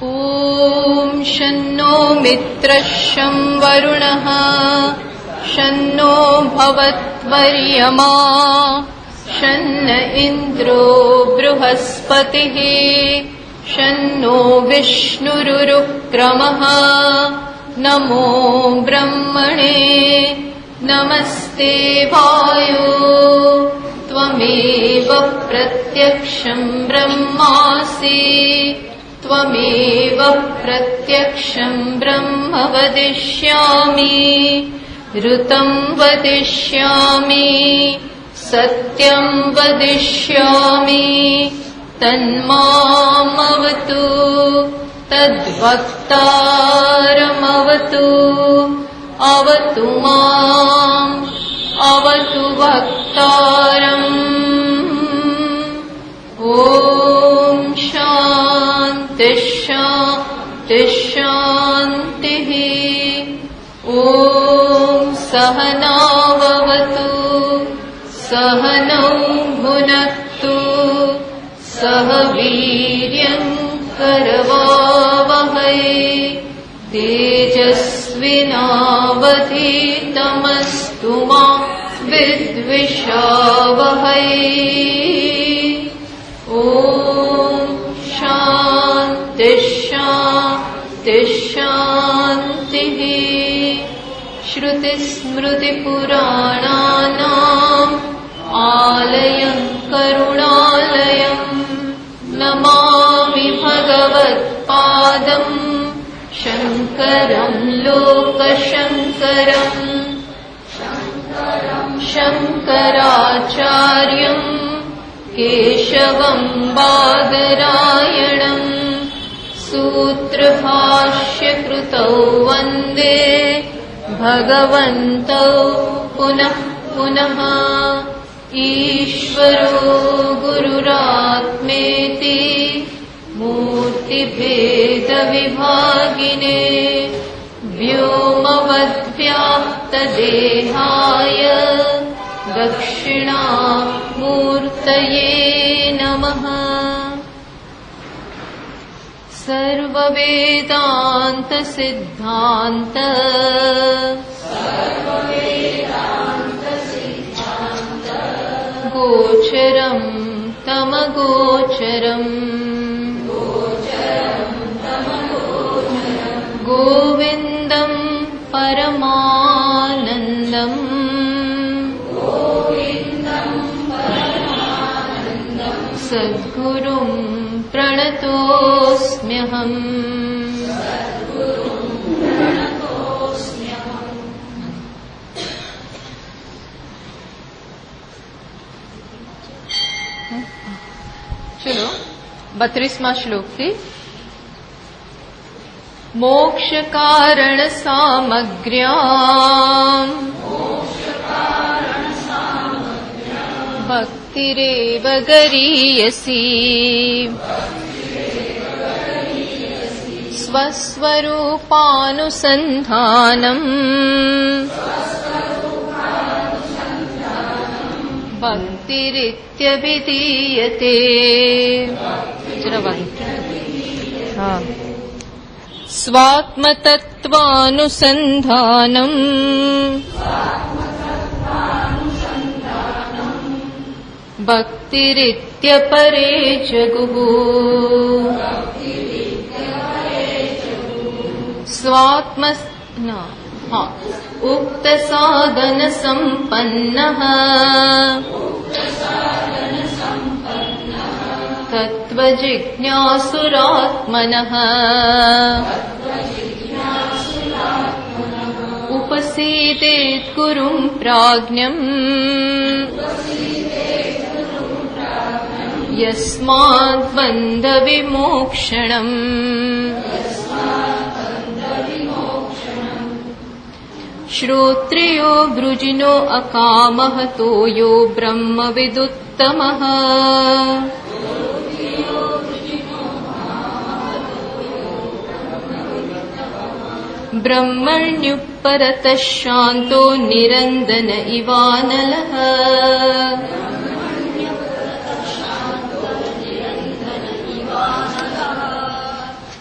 ॐ शन्नो मित्रः शं वरुणः शन्नो भवत्वर्यमा शन्न इन्द्रो बृहस्पतिः शन्नो विष्णुरुक्रमः नमो ब्रह्मणे नमस्ते वायो त्वमेव प्रत्यक्षं ब्रह्मासि त्वमेव प्रत्यक्षं ब्रह्म वदिष्यामि ऋतं वदिष्यामि सत्यं वदिष्यामि तन्मामवतु तद्वक्तारमवतु अवतु माम् अवतु वक्तारम् ॐ शान्ति शान्ति शान्तिः ॐ सहनाववतु सहनौ भुनक्तु सह वीर्यं करवावहै तेजस्विनावधीतमस्तु मा विद्विषावहै ॐ शान्ति शान्ति शान्तिः श्रुतिस्मृतिपुराणानाम् आलयं करुणालयं नमामि भगवत्पादम् शङ्करं लोकशङ्करम् शङ्कराचार्यं केशवं बादरायणं सूत्रभाष्यकृतौ वन्दे भगवन्तौ पुनः पुनः ईश्वरो गुरुरात्मेति मूर्तिभेदविभागिने व्योमवद्व्याप्तदेहाय दक्षिणामूर्तये नमः। सर्ववेदान्तसिद्धान्त गोचरं तमगोचरम् गोविन्दं परमानन्दम् सद्गुरुं प्रणतोऽस्म्यहम्। चलो 32वां श्लोक थी। मोक्ष कारण सामग्र्याम् भक्तिरेव गरीयसी स्वस्वरूपानुसन्धानम् भक्तिरित्यभिधीयते। स्वात्मतत्त्वानुसन्धानम् भक्तिरित्यपरे जगुः। उक्तसाधनसम्पन्नः तत्त्वजिज्ञासुरात्मनः उपसीदेत् गुरुं प्राज्ञम् यस्माद्बन्धविमोक्षणम्। श्रोत्रियो वृजिनो अकामः तोयो ब्रह्मविदुत्तमः। ब्रह्मण्युपरतः शान्तो निरन्दन इवानलः।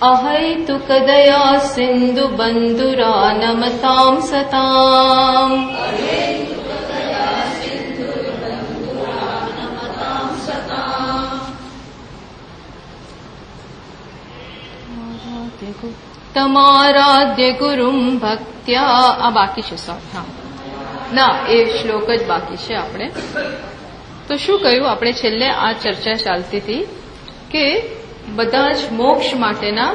अहैतुकदया सिन्धु बन्धुरा नमतां सताम्। તમારાધ્ય ગુરુમ ભક્ત્યા. આ બાકી છે સોરી, હા ના એ શ્લોક જ બાકી છે. આપણે તો શું કહ્યું, આપણે છેલ્લે આ ચર્ચા ચાલતી હતી કે બધા જ મોક્ષ માટેના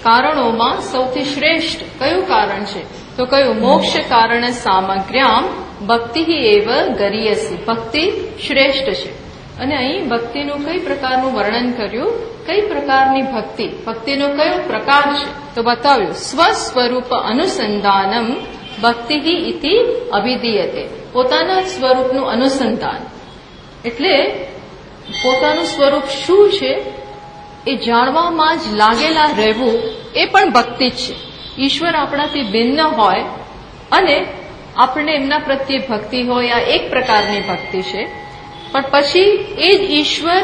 કારણોમાં સૌથી શ્રેષ્ઠ કયું કારણ છે, તો કયું, મોક્ષ કારણ સામગ્ર્યામ ભક્તિ એવ ગરીયસી. ભક્તિ શ્રેષ્ઠ છે. અને અહીં ભક્તિનું કઈ પ્રકારનું વર્ણન કર્યું, કઈ પ્રકારની ભક્તિ, ભક્તિનો કયો પ્રકાર છે, તો બતાવ્યું સ્વસ્વરૂપ અનુસંધાનમ ભક્તિ ઇતિ અભિધીયતે. પોતાના સ્વરૂપનું અનુસંધાન એટલે પોતાનું સ્વરૂપ શું છે એ જાણવામાં જ લાગેલા રહેવું, એ પણ ભક્તિ જ છે. ઈશ્વર આપણાથી ભિન્ન હોય અને આપણને એમના પ્રત્યે ભક્તિ હોય, આ એક પ્રકારની ભક્તિ છે. પણ પછી એ જ ઈશ્વર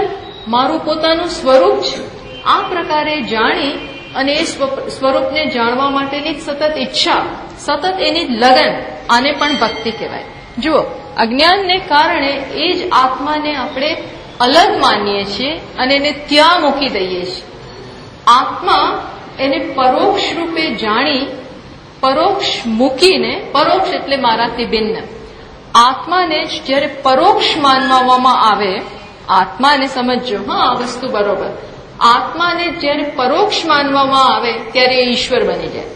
મારું પોતાનું સ્વરૂપ છે, આ પ્રકારે જાણી અને એ સ્વરૂપને જાણવા માટેની સતત ઈચ્છા, સતત એની લગન, આને પણ ભક્તિ કહેવાય. જુઓ, અજ્ઞાનને કારણે એ જ આત્માને આપણે અલગ માનીએ છીએ અને એને ત્યાં મૂકી દઈએ છીએ. આત્મા એને પરોક્ષ રૂપે જાણી, પરોક્ષ મૂકીને, પરોક્ષ એટલે મારાથી ભિન્ન, આત્માને જ જ્યારે પરોક્ષ માનવામાં આવે, આત્માને સમજજો, હા આ વસ્તુ બરોબર, આત્માને જ્યારે પરોક્ષ માનવામાં આવે ત્યારે એ ઈશ્વર બની જાય.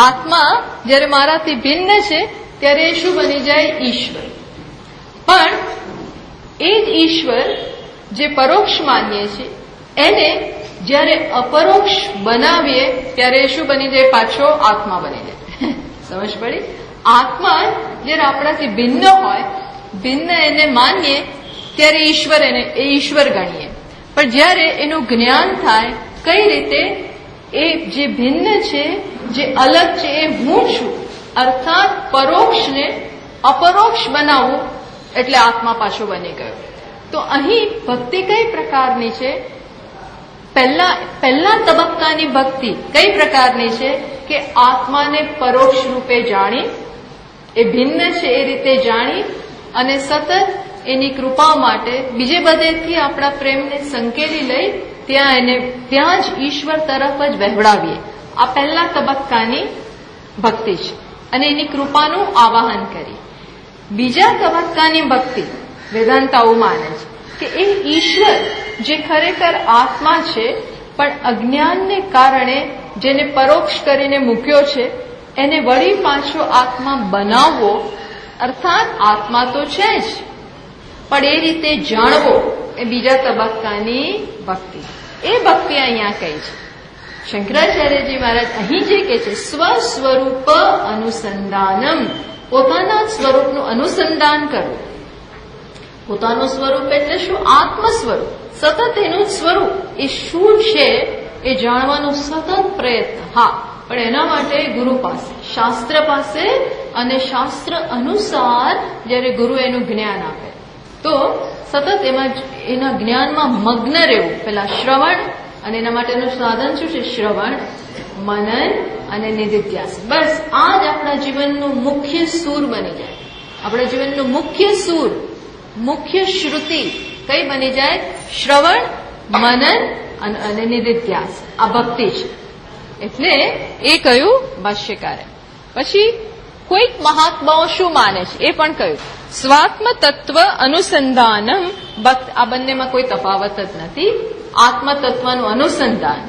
આત્મા જ્યારે મારાથી ભિન્ન છે ત્યારે એ શું બની જાય, ઈશ્વર. પણ એ જ ઈશ્વર જે પરોક્ષ માનીએ છીએ એને જ્યારે અપરોક્ષ બનાવીએ ત્યારે એ શું બની જાય, પાછો આત્મા બની જાય. સમજ પડી? આત્મા જ્યારે આપણાથી ભિન્ન હોય, ભિન્ન એને માનીએ ત્યારે ઈશ્વર, એને એ ઈશ્વર ગણીએ. પણ જ્યારે એનું જ્ઞાન થાય કઈ રીતે એ જે ભિન્ન છે, જે અલગ છે, એ હું છું, અર્થાત પરોક્ષને અપરોક્ષ બનાવવું, એટલે આત્મા પાછો બની ગયો. તો અહીં ભક્તિ કઈ પ્રકારની છે, પહેલા તબક્કાની ભક્તિ કઈ પ્રકારની છે કે આત્માને પરોક્ષ રૂપે જાણી, એ ભિન્ન છે એ રીતે જાણી અને સતત એની કૃપા માટે બીજે બધેથી આપણા પ્રેમને સંકેલી લઈ ત્યાં જ ઈશ્વર તરફ જ વહેવડાવીએ. આ પહેલા તબક્કાની ભક્તિ છે અને એની કૃપાનું આવાહન કરી. બીજા તબક્કાની ભક્તિ વેદાંતાઓ માને છે કે એ ઈશ્વર જે ખરેખર આત્મા છે પણ અજ્ઞાનને કારણે જેને પરોક્ષ કરીને મૂક્યો છે એને વળી પાછો આત્મા બનાવવો, અર્થાત આત્મા તો છે જ પણ એ રીતે જાણવો, એ બીજા તબક્કાની ભક્તિ. એ ભક્તિ અહીંયા કહી છે. શંકરાચાર્યજી મહારાજ અહીં જે કહે છે સ્વસ્વરૂપ અનુસંધાનમ, પોતાના સ્વરૂપનું અનુસંધાન કરવું. પોતાનું સ્વરૂપ એટલે શું? આત્મ સ્વરૂપ, સતત એનું સ્વરૂપ એ શું છે એ જાણવાનો સતત પ્રયત્ન. હા, પણ એના માટે ગુરુ પાસે, શાસ્ત્ર પાસે, અને શાસ્ત્ર અનુસાર જ્યારે ગુરુ એનું જ્ઞાન આપે તો સતત એમાં એના જ્ઞાનમાં મગ્ન રહેવું. પેલા શ્રવણ, અને એના માટેનું સાધન શું છે? શ્રવણ, મનન અને નિધિધ્યાસન. બસ આ જ આપણા જીવનનું મુખ્ય સૂર બની જાય. આપણા જીવનનું મુખ્ય સૂર, મુખ્ય શ્રુતિ કઈ બની જાય? શ્રવણ, મનન અને નિધિધ્યાસન. આ ભક્તિ છે. એટલે એ કહ્યું ભાષ્યકારે. પછી કોઈક મહાત્માઓ શું માને છે એ પણ કહ્યું. સ્વાત્મ તત્વ અનુસંધાનમ ભક્ત, આ બંનેમાં કોઈ તફાવત જ નથી. આત્મ તત્વનું અનુસંધાન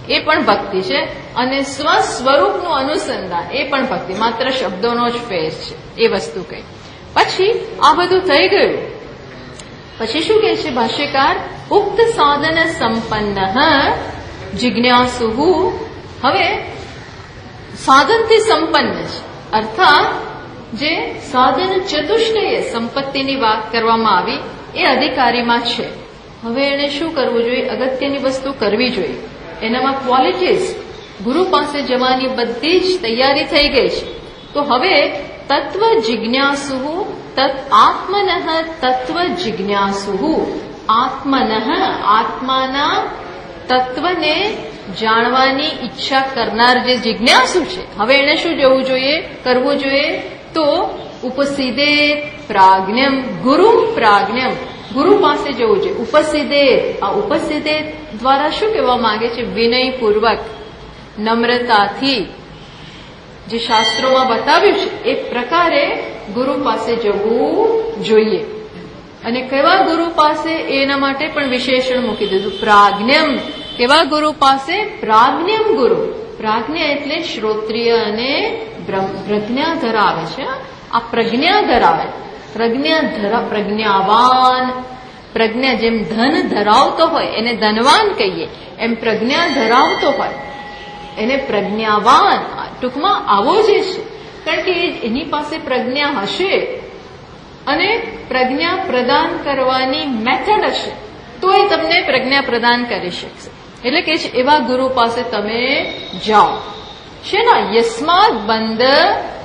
એ પણ ભક્તિ છે અને સ્વ સ્વરૂપનું અનુસંધાન એ પણ ભક્તિ, માત્ર શબ્દોનો જ ફેર છે. એ વસ્તુ કહી. પછી આ બધું થઈ ગયું પછી શું કહે છે ભાષ્યકાર? ઉક્ત સાધન સંપન્ન જિજ્ઞાસુ. હવે સાધનથી સંપન્ન છે, અર્થાત જે સાધન ચતુષ્ટય સંપત્તિની વાત કરવામાં આવી એ અધિકારીમાં છે. હવે એને શું કરવું જોઈએ? અગત્યની વસ્તુ કરવી જોઈએ. એનામાં ક્વોલિટીઝ, ગુરુ પાસે જવાની બધી જ તૈયારી થઈ ગઈ છે. તો હવે તત્વ જિજ્ઞાસુ, આત્મન તત્વ જિજ્ઞાસુ, આત્મન આત્માના તત્વને જાણવાની ઈચ્છા કરનાર જે જિજ્ઞાસુ છે, હવે એને શું જવું જોઈએ, કરવું જોઈએ? તો ઉપસિદે પ્રાજ્ઞમ ગુરુમ પ્રાજ્ઞમ, ગુરુ પાસે જવું જોઈએ. ઉપસિદે, આ ઉપસિદે દ્વારા શું કહેવા માંગે છે? વિનયપૂર્વક, નમ્રતાથી, જે શાસ્ત્રોમાં બતાવ્યું છે એ પ્રકારે ગુરુ પાસે જવું જોઈએ. અને કેવા ગુરુ પાસે? એના માટે પણ વિશેષણ મૂકી દીધું, પ્રાજ્ઞમ. કેવા ગુરુ પાસે? પ્રાજ્ઞમ ગુરુ. પ્રાજ્ઞ એટલે શ્રોત્રિય અને પ્રજ્ઞા ધરાવે છે. આ પ્રજ્ઞા ધરાવે, પ્રજ્ઞાવાન. પ્રજ્ઞા જેમ ધન ધરાવતો હોય એને ધનવાન કહીએ, એમ પ્રજ્ઞા ધરાવતો હોય એને પ્રજ્ઞાવાન. ટૂંકમાં આવો જે છે, કારણ કે એની પાસે પ્રજ્ઞા હશે અને પ્રજ્ઞા પ્રદાન કરવાની મેથડ હશે તો એ તમને પ્રજ્ઞા પ્રદાન કરી શકશે. એટલે કે એવા ગુરુ પાસે તમે જાઓ. શેના? યસ્માદ બંધ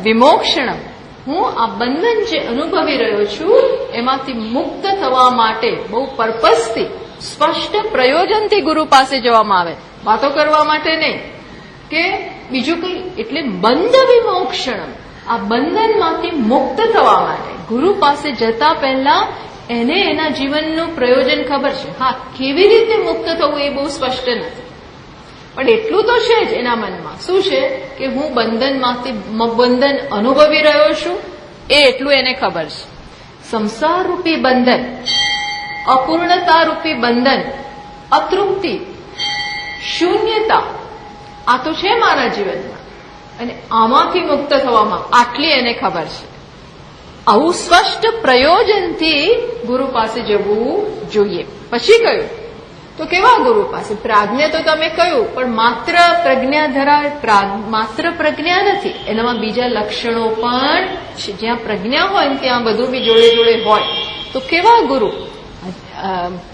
વિમોક્ષણમ. હું આ બંધન જે અનુભવી રહ્યો છું એમાંથી મુક્ત થવા માટે બહુ પર્પઝથી, સ્પષ્ટ પ્રયોજનથી ગુરુ પાસે જવામાં આવે, વાતો કરવા માટે નહીં કે બીજું કઈ. એટલે બંધ વિમોક્ષણમ, આ બંધનમાંથી મુક્ત થવા માટે ગુરુ પાસે જતા પહેલા એને એના જીવનનું પ્રયોજન ખબર છે. હા, કેવી રીતે મુક્ત થવું એ બહુ સ્પષ્ટ નથી, પણ એટલું તો છે જ એના મનમાં. શું છે? કે હું બંધનમાંથી બંધન અનુભવી રહ્યો છું, એ એટલું એને ખબર છે. સંસાર રૂપી બંધન, અપૂર્ણતા રૂપી બંધન, અતૃપ્તિ, શૂન્યતા, આ તો છે મારા જીવનમાં, અને આમાંથી મુક્ત થવામાં આટલી એને ખબર છે. આવું સ્પષ્ટ પ્રયોજનથી ગુરુ પાસે જવું જોઈએ. પછી કયું? તો કેવા ગુરુ પાસે? પ્રાજ્ઞા તો તમે કહ્યું, પણ માત્ર પ્રજ્ઞા ધરાવે, માત્ર પ્રજ્ઞા નથી, એનામાં બીજા લક્ષણો પણ છે. જ્યાં પ્રજ્ઞા હોય ને ત્યાં બધું બી જોડે જોડે હોય. તો કેવા ગુરુ?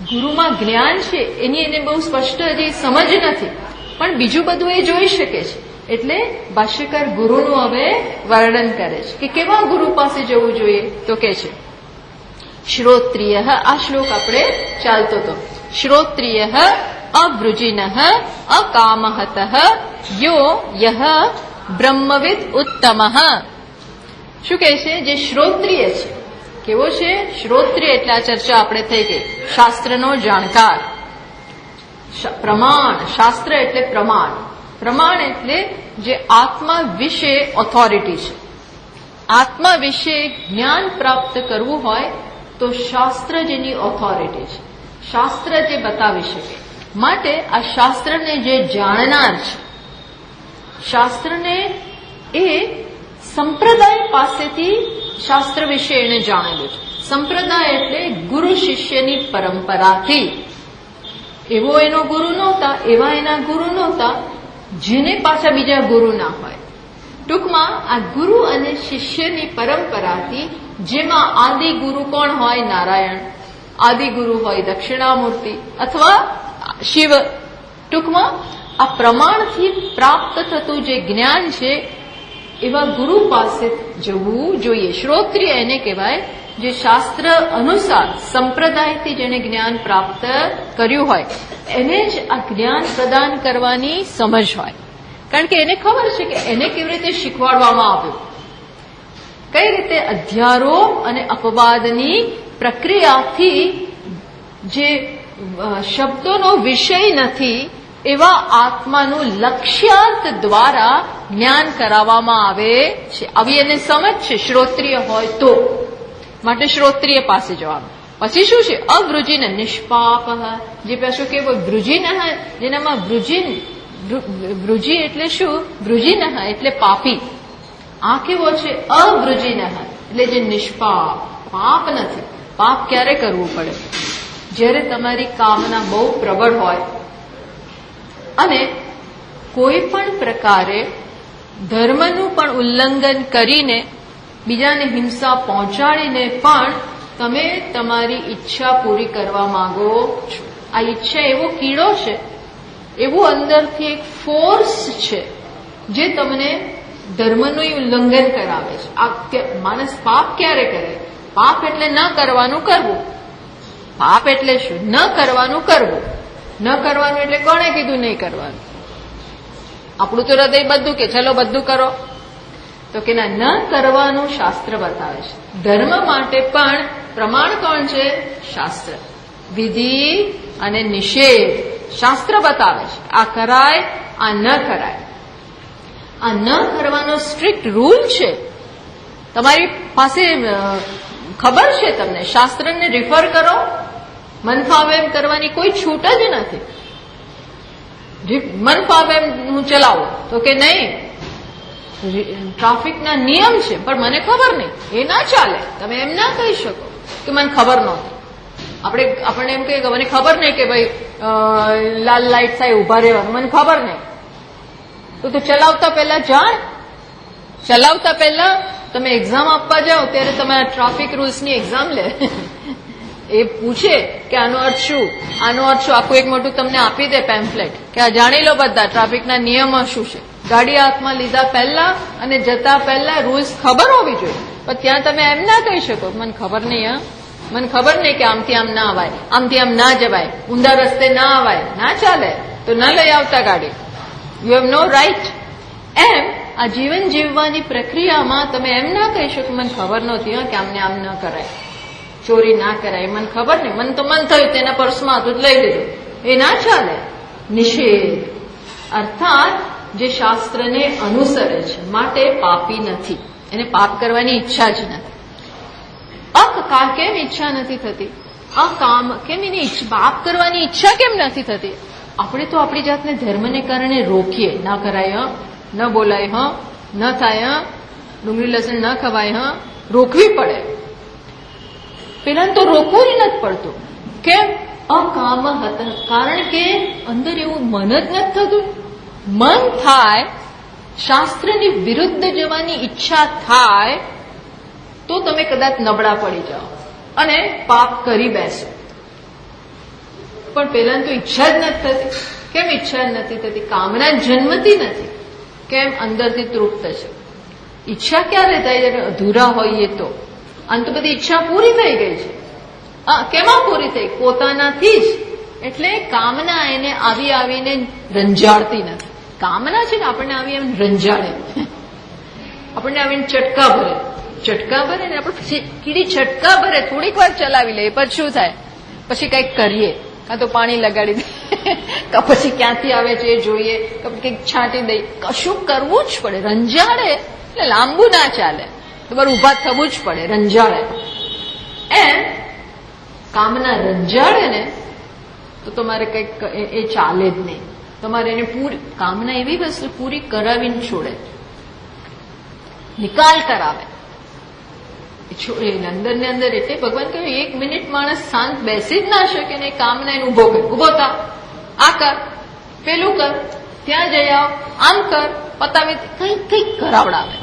ગુરુમાં જ્ઞાન છે એની એને બહુ સ્પષ્ટ હજી સમજ નથી, પણ બીજું બધું એ જોઈ શકે છે. એટલે ભાષ્યકાર ગુરુનું હવે વર્ણન કરે છે કે કેવા ગુરુ પાસે જવું જોઈએ. તો કે છે શ્રોત્રિય. આ શ્લોક આપણે ચાલતો હતો. શ્રોત્રિય અવૃજિન અકામહત યો યહ બ્રહ્મવિદ ઉત્તમ. શું કહે છે? જે શ્રોત્રિય છે. કેવો છે? શ્રોત્રિય એટલે આ ચર્ચા આપણે થઈ ગઈ, શાસ્ત્રનો જાણકાર. પ્રમાણ, શાસ્ત્ર એટલે પ્રમાણ. પ્રમાણ એટલે જે આત્મા વિશે ઓથોરિટી છે. આત્મા વિશે જ્ઞાન પ્રાપ્ત કરવું હોય તો શાસ્ત્ર જેની ઓથોરિટી છે, શાસ્ત્ર જે બતાવી શકે. માટે આ શાસ્ત્રને જે જાણનાર છે, શાસ્ત્રને એ સંપ્રદાય પાસેથી શાસ્ત્ર વિશે એને જાણેલું છે. સંપ્રદાય એટલે ગુરુ શિષ્યની પરંપરાથી. એવો એનો ગુરુ નહોતા, એવા એના ગુરુ નહોતા જેને પાછા બીજા ગુરુ ના હોય. ટૂંકમાં આ ગુરુ અને શિષ્યની પરંપરાથી, જેમાં આદિ ગુરુ કોણ હોય? નારાયણ. આદિ ગુરુ હોય દક્ષિણામૂર્તિ અથવા શિવ. ટૂંકમાં આ પ્રમાણથી પ્રાપ્ત થતું જે જ્ઞાન છે એવા ગુરુ પાસે જવું જોઈએ. શ્રોત્રિય એને કહેવાય જે શાસ્ત્ર અનુસાર સંપ્રદાયથી જેને જ્ઞાન પ્રાપ્ત કર્યું હોય, એને જ આ જ્ઞાન પ્રદાન કરવાની સમજ હોય. કારણ કે એને ખબર છે કે એને કેવી રીતે શીખવાડવામાં આવ્યું, કઈ રીતે અધ્યારોપ અને અપવાદની પ્રક્રિયાથી જે શબ્દોનો વિષય નથી એવા આત્માનું લક્ષ્યાર્થ દ્વારા જ્ઞાન કરાવવામાં આવે છે. આવી એને સમજ છે શ્રોત્રિય હોય તો. માટે શ્રોત્રિય પાસે જવાનું. પછી શું છે? અવૃજિન નિષ્પાપ. જે પાછું કેવો? વૃજિન, જેનામાં વૃજિ એટલે શું? વૃજિન એટલે પાપી. આ કેવો છે? અવૃજિન એટલે જે નિષ્પાપ, પાપ નથી. પાપ ક્યારે કરવું પડે? જ્યારે તમારી કામના બહુ પ્રબળ હોય અને કોઈ પણ પ્રકારે ધર્મનું પણ ઉલ્લંઘન કરીને બીજાને હિંસા પહોંચાડીને પણ તમે તમારી ઈચ્છા પૂરી કરવા માંગો છો. આ ઈચ્છા એવો કીડો છે, એવું અંદરથી એક ફોર્સ છે જે તમને ધર્મનું ઉલ્લંઘન કરાવે છે. માણસ પાપ ક્યારે કરે? પાપ એટલે ન કરવાનું કરવું. પાપ એટલે શું? ન કરવાનું કરવું. ન કરવાનું એટલે કોણે કીધું નહીં કરવાનું? આપણું તો હૃદય બધું કે ચલો બધું કરો, તો કે ના, ન કરવાનું શાસ્ત્ર બતાવે છે. ધર્મ માટે પણ પ્રમાણ કોણ છે? શાસ્ત્ર. વિધિ અને નિષેધ શાસ્ત્ર બતાવે છે. આ કરાય, આ ન કરાય. આ ન કરવાનો સ્ટ્રિક્ટ રૂલ છે. તમારી પાસે ખબર છે, તમને શાસ્ત્રને રિફર કરો. મન ફાવે એમ કરવાની કોઈ છૂટ જ નથી. મન ફાવે એમ હું ચલાવું તો કે નહીં, ટ્રાફિકના નિયમ છે પણ મને ખબર નહીં, એ ના ચાલે. તમે એમ ના કહી શકો કે મને ખબર નહોતી. આપણને એમ કહીએ કે મને ખબર નહીં કે ભાઈ લાલ લાઈટ થાય ઉભા રહેવાનું, મને ખબર નહીં. તો ચલાવતા પહેલા જાણ. ચલાવતા પહેલા તમે એક્ઝામ આપવા જાઓ ત્યારે તમારા ટ્રાફિક રૂલ્સની એક્ઝામ લે. એ પૂછે કે આનો અર્થ શું, આનો અર્થ શું, આખું એક મોટું તમને આપી દે પેમ્ફલેટ કે આ જાણી લો બધા ટ્રાફિકના નિયમો શું છે. ગાડી હાથમાં લીધા પહેલા અને જતા પહેલા રૂલ્સ ખબર હોવી જોઈએ. પણ ત્યાં તમે એમ ના કહી શકો મને ખબર નહીં, મને ખબર નહીં કે આમથી આમ ના અવાય, આમથી આમ ના જવાય, ઊંધા રસ્તે ના અવાય. ના ચાલે. તો ન લઈ આવતા ગાડી. You have no right. એમ આ જીવન જીવવાની પ્રક્રિયામાં તમે એમ ના કહી શકો મને ખબર નહોતી કે આમને આમ ન કરાય, ચોરી ના કરાય, મને ખબર નહીં, મને તો મન થયું તેના પર્સમાં હતું લઈ લીધું. એ ના ચાલે. નિષેધ અર્થાત જે શાસ્ત્રને અનુસરે છે માટે પાપી નથી, એને પાપ કરવાની ઈચ્છા જ નથી. કેમ ઈચ્છા નથી થતી? કામ કેમ એની પાપ કરવાની ઈચ્છા કેમ નથી થતી? આપણે તો આપણી જાતને ધર્મને કારણે રોકીએ. ના કરાય, ન બોલાય, ન થાય, ડુંગળી લસણ ન ખવાય, રોકવી પડે. પેલા તો રોકવું જ નથી પડતું. કેમ? અકામ હતા. કારણ કે અંદર એવું મન જ નથી થતું. મન થાય, શાસ્ત્રની વિરુદ્ધ જવાની ઈચ્છા થાય તો તમે કદાચ નબળા પડી જાઓ અને પાપ કરી બેસો. પણ પેલા તો ઈચ્છા જ નથી થતી. કેમ ઈચ્છા જ નથી થતી? કામના જન્મતી નથી. કેમ? અંદરથી તૃપ્ત છે. ઈચ્છા ક્યારે થાય? જ્યારે અધૂરા હોઈએ તો. અને તો બધી ઈચ્છા પૂરી થઈ ગઈ છે. કેમાં પૂરી થઈ? પોતાનાથી જ. એટલે કામના એને આવીને રંજાડતી નથી. કામના છે ને આપણને આવી એમ રંજાડે, આપણને આવીને ચટકા ભરે ને આપણે પછી કીડી ચટકા ભરે, થોડીક વાર ચલાવી લે, પછી શું થાય? પછી કંઈક કરીએ, કાં તો પાણી લગાડી દઈએ, કાં પછી ક્યાંથી આવે છે એ જોઈએ, કંઈક છાંટી દઈએ, કશું કરવું જ પડે. રંજાડે એટલે લાંબુ ના ચાલે, તમારે ઉભા થવું જ પડે. રંજાડે એમ કામના રંજાડે ને તો તમારે કંઈક એ ચાલે જ નહીં. તમારે એને પૂરી કામના એવી વસ્તુ પૂરી કરાવીને છોડે, નિકાલ કરાવે, છોડે અંદર ને અંદર. એટલે ભગવાન કહ્યું 1 મિનિટ માણસ શાંત બેસી જ ના શકે ને કામના એને ઉભો કર, ઉભો થા, આ કર, પેલું કર, ત્યાં જઈ આવ, આમ કર, પતાવી, કંઈક કરાવડાવે.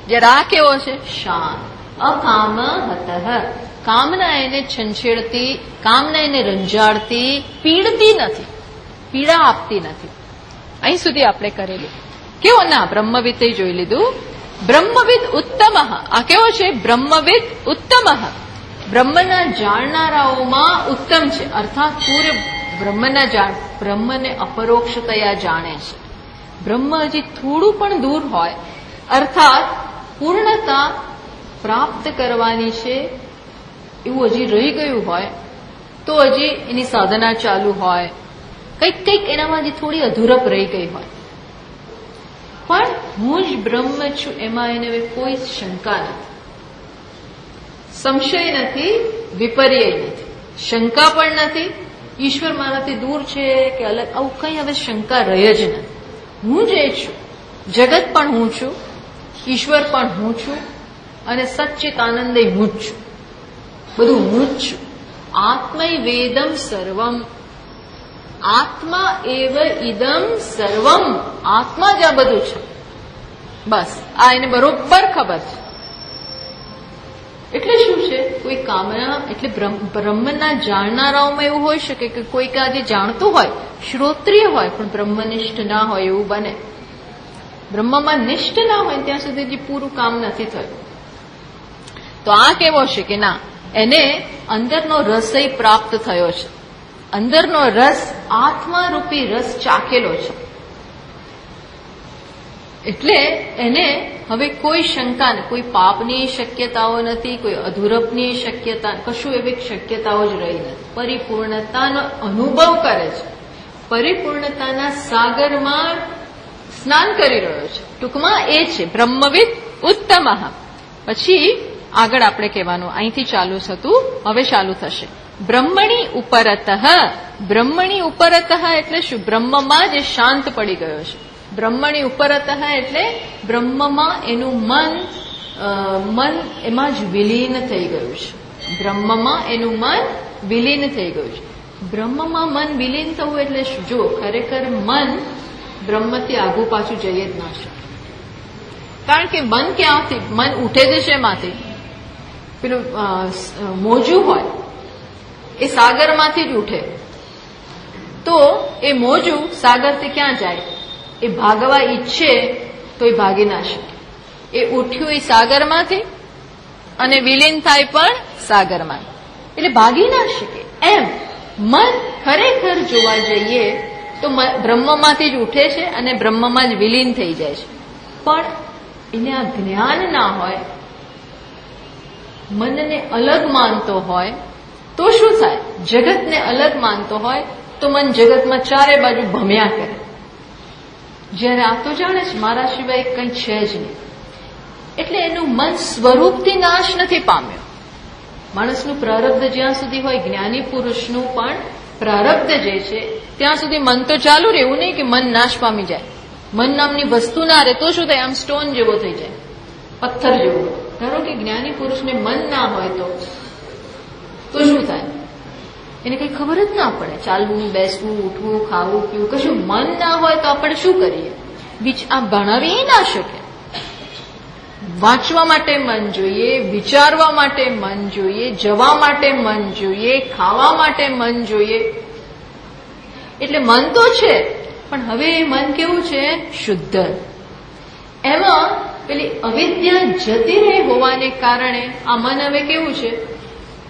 જયારે આ કેવો છે? શાંત. અકામ હત. કામના એને છંછેડતી, કામના એને રંજાડતી, પીડતી નથી, પીડા આપતી નથી. અહીં સુધી આપણે કરેલી. કેવો? ના, બ્રહ્મવિદે જોઈ લીધું. બ્રહ્મવિદ ઉત્તમ. આ કેવો છે? બ્રહ્મવિદ ઉત્તમ. બ્રહ્મના જાણનારાઓમાં ઉત્તમ છે. અર્થાત પૂર્વ બ્રહ્મને અપરોક્ષતયા જાણે છે. બ્રહ્મ હજી થોડું પણ દૂર હોય, અર્થાત પૂર્ણતા પ્રાપ્ત કરવાની છે એવું હજી રહી ગયું હોય તો હજી એની સાધના ચાલુ હોય, કંઈક એનામાં હજી થોડી અધૂરપ રહી ગઈ હોય, પણ હું જ બ્રહ્મ છું એમાં એને હવે કોઈ શંકા નથી, સંશય નથી, વિપર્ય નથી, શંકા પણ નથી. ઈશ્વર મારાથી દૂર છે કે અલગ, આવું કંઈ હવે શંકા રહે જ નથી. હું જે છું, જગત પણ હું છું, ઈશ્વર પણ હું છું, અને સચ્ચિત આનંદે હું જ છું, બધું હું જ છું. આત્મૈવેદમ સર્વમ. આત્મા એવ ઇદમ સર્વમ. આત્મા જ આ બધું છે. બસ આ એને બરોબર ખબર છે. એટલે શું છે? કોઈ કામના, એટલે બ્રહ્મના જાણનારાઓમાં એવું હોઈ શકે કે કોઈક આજે જાણતું હોય, શ્રોત્રિય હોય, પણ બ્રહ્મનિષ્ઠ ના હોય એવું બને. બ્રહ્મમાં નિષ્ઠ ના હોય ત્યાં સુધી જે પૂરું કામ નથી થયું. તો આ કેવો છે કે ના, એને અંદરનો રસય પ્રાપ્ત થયો છે, અંદરનો રસ, આત્મારૂપી રસ ચાખેલો છે. એટલે એને હવે કોઈ શંકા, કોઈ પાપની શક્યતાઓ નથી, કોઈ અધૂરપની શક્યતા, કશું એવી શક્યતાઓ જ રહી નથી. પરિપૂર્ણતાનો અનુભવ કરે છે, પરિપૂર્ણતાના સાગરમાં સ્નાન કરી રહ્યો છે. ટૂંકમાં એ છે બ્રહ્મવિદ ઉત્તમ. પછી આગળ આપણે કહેવાનું, અહીંથી ચાલુ થતું હવે ચાલુ થશે. બ્રહ્મણી ઉપરતઃ. બ્રહ્મણી ઉપરતઃ એટલે શું? બ્રહ્મમાં જે શાંત પડી ગયો છે. બ્રહ્મણી ઉપરતઃ એટલે બ્રહ્મમાં એનું મન એમાં જ વિલીન થઈ ગયું છે. બ્રહ્મમાં એનું મન વિલીન થઈ ગયું છે. બ્રહ્મમાં મન વિલીન થવું એટલે શું? જો ખરેખર મન બ્રહ્મથી આગું પાછું જઈએ જ ના શકે. કારણ કે મન ક્યાંથી? મન ઉઠે જ છે એમાંથી. પેલું મોજું હોય એ સાગરમાંથી જ ઉઠે, તો એ મોજું સાગરથી ક્યાં જાય? એ ભાગવા ઈચ્છે તો એ ભાગી ના શકે. એ ઉઠ્યું એ સાગરમાંથી અને વિલીન થાય પણ સાગરમાં, એટલે ભાગી ના શકે. એમ મન ખરેખર જોવા જઈએ તો બ્રહ્મમાંથી જ ઉઠે છે અને બ્રહ્મમાં જ વિલીન થઈ જાય છે. પણ એને આ જ્ઞાન ના હોય, મનને અલગ માનતો હોય તો શું થાય? જગતને અલગ માનતો હોય તો મન જગતમાં ચારે બાજુ ભમ્યા કરે. જ્યારે આ તો જાણે છે મારા સિવાય કંઈ છે જ નહીં, એટલે એનું મન સ્વરૂપથી નાશ નથી પામ્યો. માણસનું પ્રારબ્ધ જ્યાં સુધી હોય, જ્ઞાની પુરુષનું પણ પ્રારબ્ધ જે છે ત્યાં સુધી મન તો ચાલુ રહે. એવું નહીં કે મન નાશ પામી જાય. મન નામની વસ્તુ ના રહે તો શું થાય? આમ સ્ટોન જેવો થઈ જાય, પથ્થર જેવો. ધારો કે જ્ઞાની પુરુષને મન ના હોય તો શું થાય? એને કઈ ખબર જ ના પડે. ચાલવું, બેસવું, ઉઠવું, ખાવું, પીવું, કશું મન ના હોય તો આપણે શું કરીએ? આ ભણાવી ના શકે. વાંચવા માટે મન જોઈએ, વિચારવા માટે મન જોઈએ, જવા માટે મન જોઈએ, ખાવા માટે મન જોઈએ. એટલે મન તો છે, પણ હવે એ મન કેવું છે? શુદ્ધ. એમાં પેલી અવિદ્યા જતી રહી હોવાને કારણે આ મન હવે કેવું છે?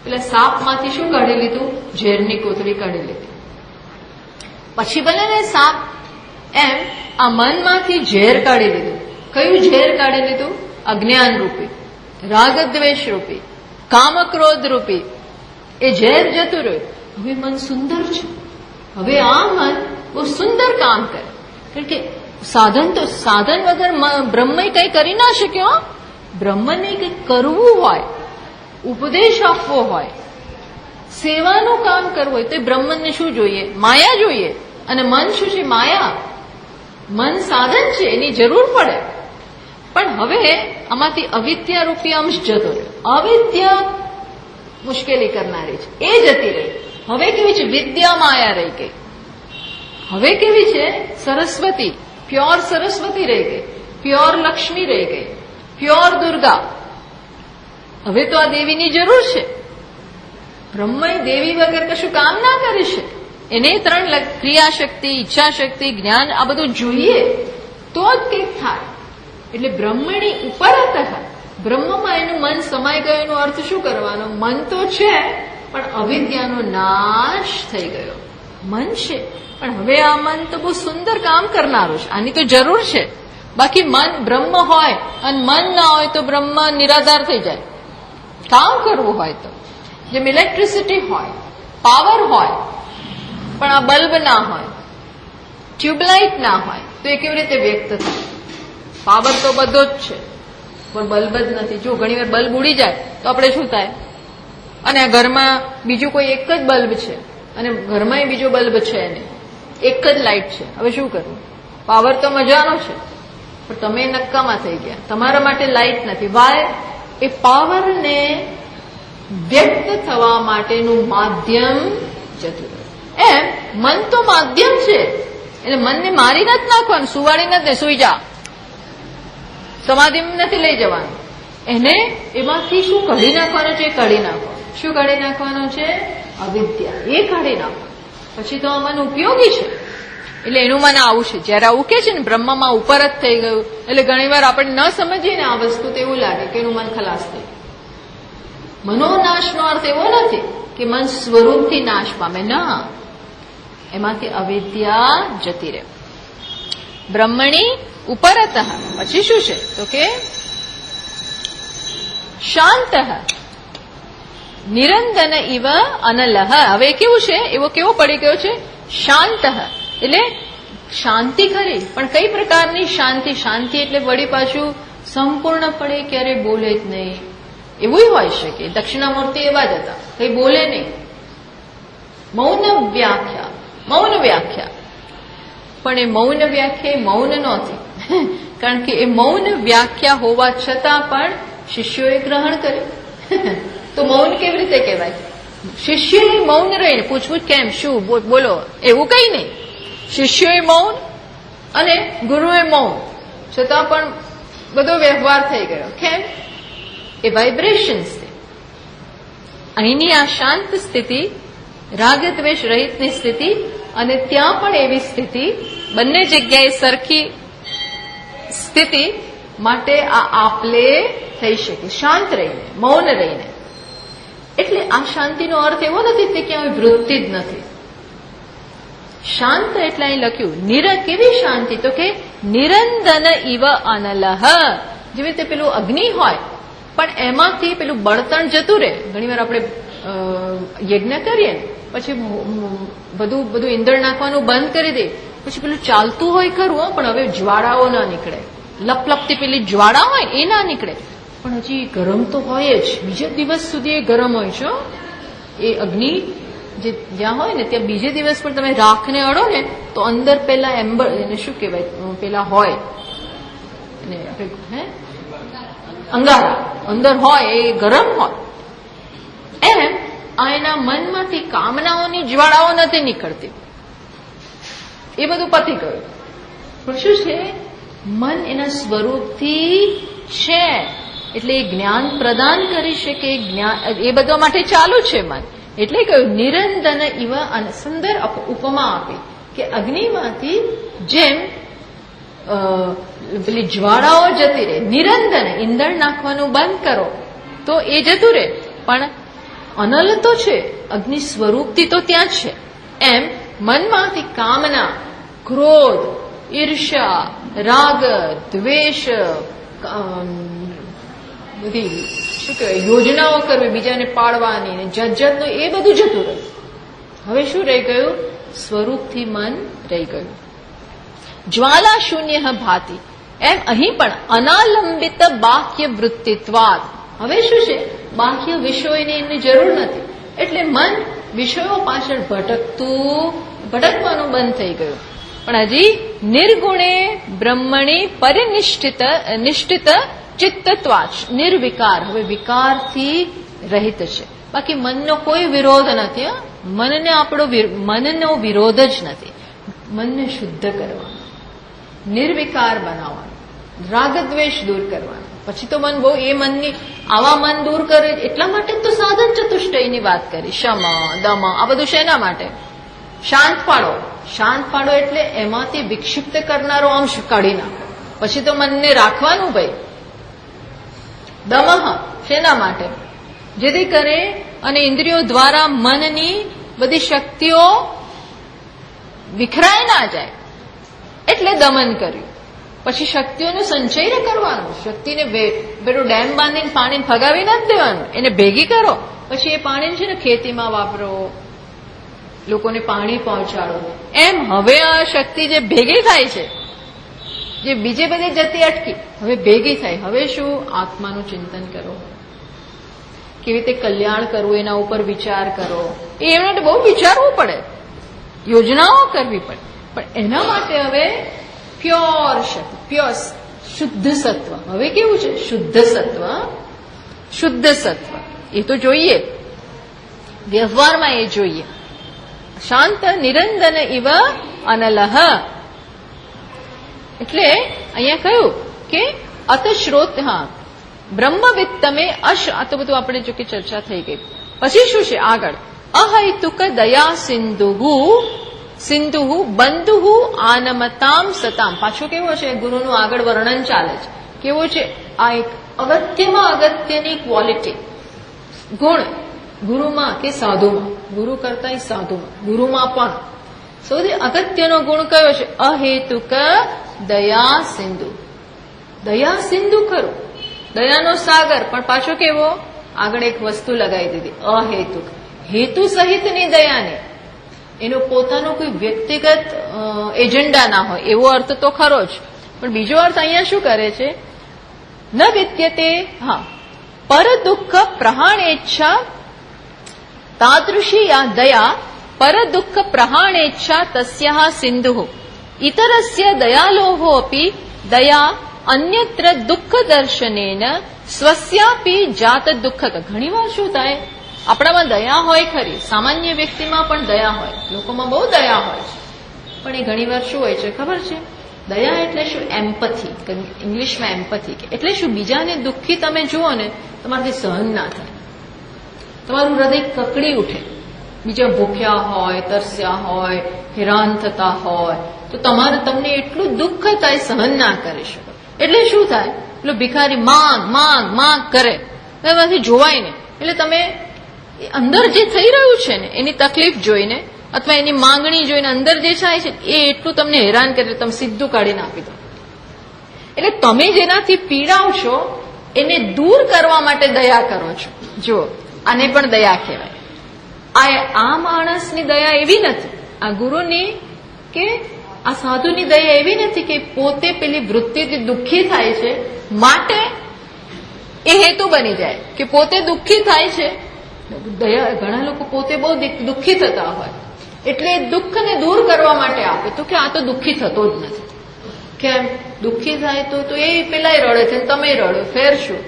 પેલા સાપમાંથી શું કાઢી લીધું? ઝેરની કોથળી કાઢી લીધી. પછી ભલે ને સાપ, એમ આ મનમાંથી ઝેર કાઢી લીધું. કયું ઝેર કાઢી લીધું? અજ્ઞાન રૂપી, રાગદ્વેષ રૂપી, કામક્રોધ રૂપી. એ ઝેર જતું રહ્યું. હવે મન સુંદર છે. હવે આ મન બહુ સુંદર કામ કરે. કારણ કે સાધન વગર બ્રહ્મ કઈ કરી ના શક્યો. બ્રહ્મને કઈ કરવું હોય, ઉપદેશ આપવો હોય, સેવાનું કામ કરવું હોય તો બ્રહ્મને શું જોઈએ? માયા જોઈએ. અને મન શું છે? માયા. મન સાધન છે, એની જરૂર પડે. પણ હવે આમાંથી અવિદ્યા રૂપી અંશ જતો રહ્યો. અવિદ્યા મુશ્કેલી કરનારી છે, એ જતી રહી. હવે કેવી છે? વિદ્યા માયા રહી ગઈ. હવે કેવી છે? સરસ્વતી, પ્યોર સરસ્વતી રહી ગઈ, પ્યોર લક્ષ્મી રહી ગઈ, પ્યોર દુર્ગા. હવે તો આ દેવીની જરૂર છે. બ્રહ્મ દેવી વગર કશું કામ ના કરી શકે. એને ત્રણ ક્રિયાશક્તિ, ઈચ્છાશક્તિ, જ્ઞાન, આ બધું જોઈએ તો જ કંઈક થાય. એટલે બ્રહ્મણી ઉપરતઃ, બ્રહ્મમાં એનું મન સમાઈ ગયું. એનો અર્થ શું કરવાનો? મન તો છે પણ અવિદ્યાનો નાશ થઈ ગયો. મન છે પણ હવે આ મન તો બહુ સુંદર કામ કરનારું છે, આની તો જરૂર છે. બાકી મન બ્રહ્મ હોય અને મન ના હોય તો બ્રહ્મ નિરાધાર થઈ જાય. કામ કરવું હોય તો, જેમ ઇલેક્ટ્રિસિટી હોય, પાવર હોય, પણ આ બલ્બ ના હોય, ટ્યુબલાઇટ ના હોય તો એ કેવી રીતે વ્યક્ત થાય? પાવર તો બધો જ છે પણ બલ્બ જ નથી. જો ઘણી વાર બલ્બ ઉડી જાય તો આપણે શું થાય? અને આ ઘરમાં બીજું કોઈ એક જ બલ્બ છે અને ઘરમાં બીજો બલ્બ છે નહીં, એક જ લાઇટ છે. હવે શું કરવું? પાવર તો મજાનો છે પણ તમે નક્કામાં થઈ ગયા. તમારા માટે લાઇટ નથી. વાય? એ પાવરને વ્યક્ત થવા માટેનું માધ્યમ જતું રહ્યું. એમ મન તો માધ્યમ છે, એટલે મનને મારી નથી નાખવાનું, સુવાડી નથી, સુઈ જા, સમાધિ નથી લઈ જવાનું. એને એમાંથી શું કાઢી નાખવાનું છે? કાઢી નાખવાનું. શું કાઢી નાખવાનું છે? અવિદ્યા. એ કાઢી નાખો. પછી તો આ મન ઉપયોગી છે. એટલે એનું મન આવું છે. જયારે આવું કે છે ને બ્રહ્મમાં ઉપર જ થઈ ગયું, એટલે ઘણી વાર આપણે ન સમજીએ ને આ વસ્તુ તો એવું લાગે કે એનું મન ખલાસ થઈ ગયું. મનોનાશનો અર્થ એવો નથી કે મન સ્વરૂપથી નાશ પામે. ના, એમાંથી અવિદ્યા જતી રહે. બ્રહ્મણી ઉપરતઃ પછી શું છે તો કે શાંત નિરંદન ઇવ અનલહ. હવે કેવું છે, એવો કેવો પડી ગયો છે, શાંત. એટલે શાંતિ ખરી, પણ કઈ પ્રકારની શાંતિ? શાંતિ એટલે વળી પાછું સંપૂર્ણપણે ક્યારે બોલે જ નહીં, એવું હોય શકે. દક્ષિણામૂર્તિ એવા જ હતા, કઈ બોલે નહીં. મૌન વ્યાખ્યા, મૌન વ્યાખ્યા. પણ એ મૌન વ્યાખ્યા મૌન નહોતી, કારણ કે એ મૌન વ્યાખ્યા હોવા છતાં પણ શિષ્યોએ ગ્રહણ કર્યું. તો મૌન કેવી રીતે કહેવાય? શિષ્યોએ મૌન રહીને પૂછવું કેમ, શું બોલો, એવું કઈ નહીં. શિષ્યોએ મૌન અને ગુરુએ મૌન, છતાં પણ બધો વ્યવહાર થઈ ગયો. કેમ? એ વાઇબ્રેશન્સ છે. અહીંની આ શાંત સ્થિતિ, રાગદ્વેષ રહિતની સ્થિતિ, અને ત્યાં પણ એવી સ્થિતિ, બંને જગ્યાએ સરખી સ્થિતિ માટે આ આપલે થઈ શકે, શાંત રહીને, મૌન રહીને. એટલે આ શાંતિનો અર્થ એવો નથી કે ક્યાંય વૃત્તિ જ નથી. શાંત એટલે અહીં લખ્યું કેવી શાંતિ, તો કે નિરંદન ઇવ અનલહ. જેવી રીતે પેલું અગ્નિ હોય પણ એમાંથી પેલું બળતણ જતું રહે. ઘણીવાર આપણે યજ્ઞ કરીએ પછી બધું ઈંધણ નાખવાનું બંધ કરી દે, પછી પેલું ચાલતું હોય ખરું, પણ હવે જ્વાળાઓ ના નીકળે, લપલપતી પેલી જ્વાળા હોય એ ના નીકળે, પણ હજી ગરમ તો હોય જ. બીજા દિવસ સુધી એ ગરમ હોય છે. એ અગ્નિ જ્યાં હોય ને ત્યાં બીજે દિવસ પણ તમે રાખને અડો ને તો અંદર પેલા એમ્બર, એને શું કહેવાય, પેલા હોય અંગારા અંદર હોય, એ ગરમ હોય. એમ આ એના મનમાંથી કામનાઓની જ્વાળાઓ નથી નીકળતી, એ બધું પતી ગયું. પણ શું છે, મન એના સ્વરૂપથી છે, એટલે એ જ્ઞાન પ્રદાન કરી શકે. જ્ઞાન એ બધા માટે ચાલુ છે મન. એટલે કહ્યું નિરંદન ઇવ. સુંદર ઉપમા આપી કે અગ્નિમાંથી જેમ પેલી જ્વાળાઓ જતી રહે, નિરંદન ઈંધણ નાખવાનું બંધ કરો તો એ જતું રહે, પણ અનલ તો છે, અગ્નિ સ્વરૂપથી તો ત્યાં છે. એમ મનમાંથી કામના, ક્રોધ, ઈર્ષ્યા, રાગ, દ્વેષ, બધી શું કહેવાય યોજનાઓ કરવી બીજાને પાડવાની ને જજ્જતનું, એ બધું જતું રહ્યું. હવે શું રહી ગયું? સ્વરૂપથી મન રહી ગયું. જ્વાલા શૂન્ય ભાતિ. એમ અહીં પણ અનાલંબિત બાહ્ય વૃત્તિત્વાદ. હવે શું છે, બાહ્ય વિષયોની એની જરૂર નથી, એટલે મન વિષયો પાછળ ભટકવાનું બંધ થઈ ગયું. પણ હજી નિર્ગુણે બ્રહ્મણી નિષ્ઠિત ચિત્તત્વાચ નિર્વિકાર. હવે વિકારથી રહિત છે, બાકી મનનો કોઈ વિરોધ નથી. મનનો વિરોધ જ નથી. મનને શુદ્ધ કરવાનું, નિર્વિકાર બનાવવાનું, રાગદ્વેષ દૂર કરવાનું. પછી તો મન બહુ એ મનની આવા મન દૂર કરે, એટલા માટે તો સાધન ચતુષ્ટયની વાત કરી. શમ, દમ, આ બધું શેના માટે? શાંત પાડો. શાંત પાડો એટલે એમાંથી વિક્ષિપ્ત કરનારો અંશ કાઢી નાખો. પછી તો મનને રાખવાનું ભાઈ. દમઃ શેના માટે? જેથી કરે અને ઇન્દ્રિયો દ્વારા મનની બધી શક્તિઓ વિખરાય ના જાય, એટલે દમન કર્યું. પછી શક્તિઓનો સંચય કરવાનો, શક્તિને પેલું ડેમ બાંધીને પાણીને ફગાવી નથી દેવાનું, એને ભેગી કરો. પછી એ પાણી છે ને ખેતીમાં વાપરો, લોકોને પાણી પહોંચાડો. એમ હવે આ શક્તિ જે ભેગી થાય છે, જે બીજે બધે જતી અટકી, હવે ભેગી થાય. હવે શું? આત્માનું ચિંતન કરો, કેવી રીતે કલ્યાણ કરવું એના ઉપર વિચાર કરો. એના માટે બહુ વિચારવું પડે, યોજનાઓ કરવી પડે, પણ એના માટે હવે પ્યોર શક્તિ, પ્યોર શુદ્ધ સત્વ. હવે કેવું છે? શુદ્ધ સત્વ. શુદ્ધ સત્વ એ તો જોઈએ, વ્યવહારમાં એ જોઈએ. શાંત નિરંદન ઇવ અનલહ. એટલે અહીંયા કહ્યું કે અતશ્રોત, બ્રહ્મવિત્તમે અશ. આ તો બધું આપણે જો કે ચર્ચા થઈ ગઈ. પછી શું છે આગળ? અહૈતુક દયા સિંધુ બંધુ આનમતામ સતામ. પાછું કેવું છે? ગુરુનું આગળ વર્ણન ચાલે છે. કેવું છે? આ એક અગત્યમાં અગત્યની ક્વોલિટી, ગુણ ગુરુમાં કે સાધુમાં, ગુરુ કરતા સાધુમાં, ગુરુમાં પણ સૌથી અગત્યનો ગુણ કયો છે? અહેતુક દયા સિંધુ. દયા સિંધુ ખરું, દયાનો સાગર, પણ પાછો કેવો? આગળ એક વસ્તુ લગાવી દીધી, અહેતુક. હેતુ સહિતની દયાને, એનો પોતાનો કોઈ વ્યક્તિગત એજન્ડા ના હોય એવો અર્થ તો ખરો જ, પણ બીજો અર્થ અહીંયા શું કરે છે? ન વિદ્યતે પર દુઃખ પ્રહાણેચ્છા તાદૃશી યા દયા પર દુઃખ પ્રહાણેચ્છા તસ્યાહ સિંધુ ઇતરસ્ય દયાલોહો અપી દયા અન્યત્ર દુઃખ દર્શનેન સ્વસ્યાપી જાત દુઃખક. ઘણીવાર શું થાય, આપણામાં દયા હોય ખરી, સામાન્ય વ્યક્તિમાં પણ દયા હોય, લોકોમાં બહુ દયા હોય છે, પણ એ ઘણીવાર શું હોય છે ખબર છે? દયા એટલે શું? એમ્પથી, ઇંગ્લિશમાં એમ્પથી. એટલે શું? બીજાને દુઃખી તમે જુઓ ને, તમારાથી સહન ના થાય, તમારું હૃદય કકડી ઉઠે. બીજા ભૂખ્યા હોય, તરસ્યા હોય, હેરાન થતા હોય તો તમને એટલું દુઃખ થાય, સહન ના કરી શકો. એટલે શું થાય? પેલો ભિખારી માંગ માંગ માંગ કરે, એમાંથી જોવાય ને, એટલે તમે અંદર જે થઈ રહ્યું છે ને એની તકલીફ જોઈને અથવા એની માંગણી જોઈને અંદર જે થાય છે એ એટલું તમને હેરાન કરે, તમે સીધું કાઢીને આપી દો. એટલે તમે જેનાથી પીડાવશો એને દૂર કરવા માટે દયા કરો છો. જો આને પણ દયા કહેવાય. આ માણસની દયા એવી નથી, આ ગુરુની કે આ સાધુની દયા એવી નથી કે પોતે પેલી વૃત્તિથી દુઃખી થાય છે માટે એ હેતુ બની જાય કે પોતે દુઃખી થાય છે. દયા, ઘણા લોકો પોતે બહુ દુઃખી થતા હોય એટલે દુઃખને દૂર કરવા માટે આપે, તો કે આ તો દુઃખી થતો જ નથી. કેમ? દુઃખી થાય તો એ પેલા રડે છે, તમે રડો, ફેર શું?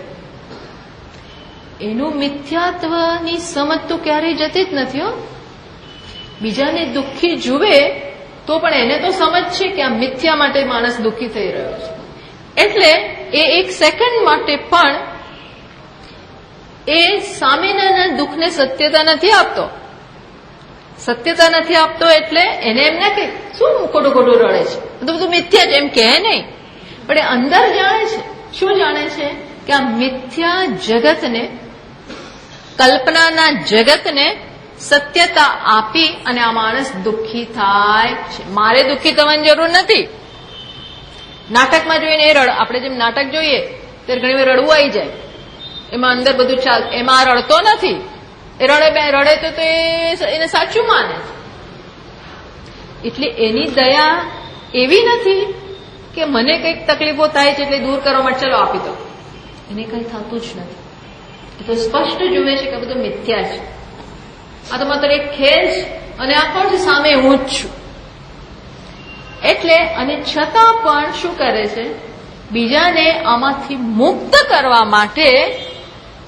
એનું મિથ્યાત્વની સમજ તો ક્યારેય જતી જ નથી. હો, બીજાને દુઃખી જુએ તો પણ એને તો સમજ છે કે આ મિથ્યા માટે માણસ દુઃખી થઈ રહ્યો છે, એટલે એ એક સેકન્ડ માટે પણ એ સામેના દુઃખને સત્યતા નથી આપતો. સત્યતા નથી આપતો એટલે એને એમ ના કે શું ખોટું ખોટું રડે છે, બધું મિથ્યા છે એમ કહે નહીં, પણ એ અંદર જાણે છે. શું જાણે છે? કે આ મિથ્યા જગતને, કલ્પનાના જગતને સત્યતા આપી અને આ માણસ દુઃખી થાય છે. મારે દુઃખી થવાની જરૂર નથી. નાટકમાં જોઈને એ આપણે જેમ નાટક જોઈએ ત્યારે ઘણી વાર રડવું આવી જાય, એમાં અંદર બધું ચાલ, એમાં રડતો નથી. એ રડે તો એને સાચું માને. એટલે એની દયા એવી નથી કે મને કંઈક તકલીફો થાય છે એટલે દૂર કરવા માટે ચલો આપી દો. એને કંઈ થતું જ નથી. એ તો સ્પષ્ટ જુએ છે કે બધું મિથ્યા છે, આ તો માત્ર એક ખેલ છે અને આ કોણ છે? સામે હું જ છું. એટલે અને છતાં પણ શું કરે છે? બીજાને આમાંથી મુક્ત કરવા માટે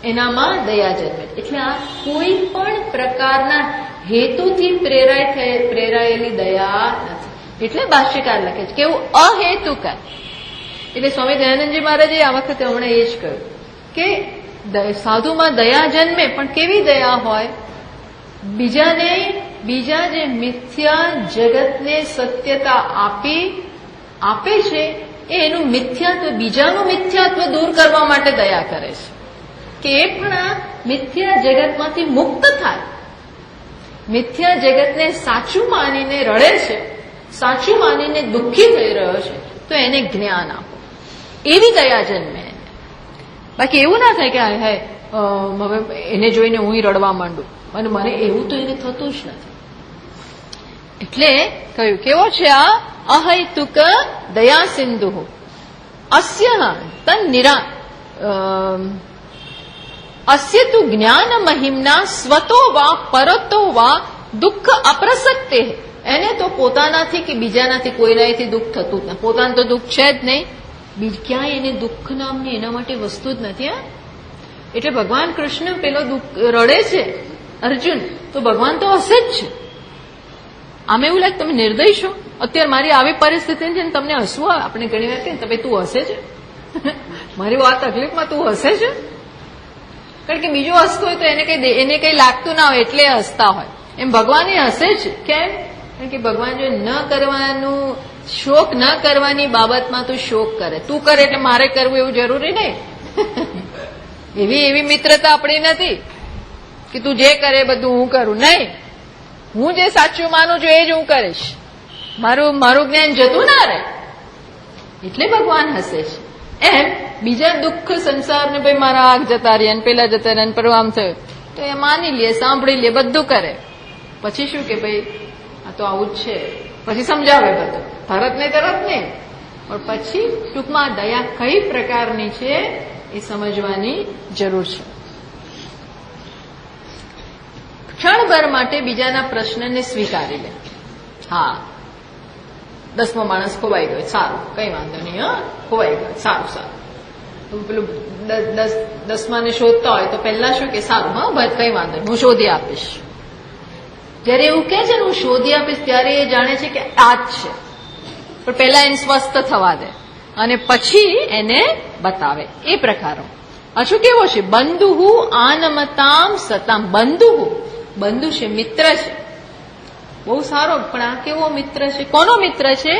એનામાં દયા જન્મે. એટલે આ કોઈ પણ પ્રકારના હેતુથી પ્રેરાયેલી દયા નથી. એટલે ભાષ્યકાર લખે છે કે એવું અહેતુક. એટલે સ્વામી દયાનંદજી મહારાજે આ વખતે હમણાં એ જ કહ્યું કે સાધુમાં દયા જન્મે, પણ કેવી દયા હોય? બીજા જે મિથ્યા જગતને સત્યતા આપે છે એનું મિથ્યાત્વ, બીજાનું મિથ્યાત્વ દૂર કરવા માટે દયા કરે છે કે એ પણ આ મિથ્યા જગતમાંથી મુક્ત થાય. મિથ્યા જગતને સાચું માનીને રડે છે, સાચું માનીને દુઃખી થઈ રહ્યો છે, તો એને જ્ઞાન આપો. એવી દયા જન્મે. બાકી એવું ના થાય કે હવે એને જોઈને હું રડવા માંડું અને મને એવું તો એને થતું જ નથી. એટલે કહ્યું કેવો છે આ અહૈતુક દયા સિંધુ અસ્ય તન નિરા અસ્ય તુ જ્ઞાન મહિમના સ્વતો વા પરતો વા દુઃખ અપ્રસક્તે. એને તો પોતાનાથી કે બીજાનાથી કોઈનાથી દુઃખ થતું જ નથી. પોતાનું તો દુઃખ છે જ નહીં, ક્યાંય એને દુઃખ નામની એના માટે વસ્તુ જ નથી. એટલે ભગવાન કૃષ્ણ પેલો રડે છે અર્જુન, તો ભગવાન તો હશે જ છે. આમ એવું લાગે તમે નિર્દય છો, અત્યારે મારી આવી પરિસ્થિતિ છે ને તમને હસવું આવે. આપણે ઘણી વાર કહીએ તમે તું હસે છે, મારી આ તકલીફમાં તું હસે છે. કારણ કે બીજું હસતું હોય તો એને કઈ લાગતું ના હોય એટલે હસતા હોય. એમ ભગવાન એ હસે જ. કેમ? કારણ કે ભગવાન જો ન કરવાનું, શોક ન કરવાની બાબતમાં તું શોક કરે, તું કરે એટલે મારે કરવું એવું જરૂરી નહીં. એવી મિત્રતા આપણી નથી કે તું જે કરે બધું હું કરું. નહીં, હું જે સાચું માનું છું એ જ હું કરીશ. મારું જ્ઞાન જતું ના રહે. એટલે ભગવાન હસે છે. એમ બીજા દુઃખ સંસારને ભાઈ મારા આગ જતા રહ્યા ને પેલા જતા રહ્યા ને પેલું આમ થયું તો એ માની લે, સાંભળી લે, બધું કરે. પછી શું કે ભાઈ આ તો આવું જ છે, પછી સમજાવે બધું, તરત ને તરત નહીં, પણ પછી ટૂંકમાં દયા કઈ પ્રકારની છે એ સમજવાની જરૂર છે. ક્ષણભર માટે બીજાના પ્રશ્નને સ્વીકારી લે. હા, 10મો માણસ ખોવાઈ ગયો, સારું, કઈ વાંધો નહીં, હા ખોવાઈ ગયો, સારું સારું. પેલું 10માને શોધતા હોય તો પહેલા શું કે સારું, હા ભાઈ કઈ વાંધો નહીં, હું શોધી આપીશ. જયારે એવું કે છે ને હું શોધી આપીશ ત્યારે એ જાણે છે કે આ જ છે, પણ પહેલા એને સ્વસ્થ થવા દે અને પછી એને બતાવે. એ પ્રકારો હજુ કેવો છે? બંધુ આનમતામ સતામ. બંધુ છે, મિત્ર છે, બહુ સારો. પણ આ કેવો મિત્ર છે? કોનો મિત્ર છે?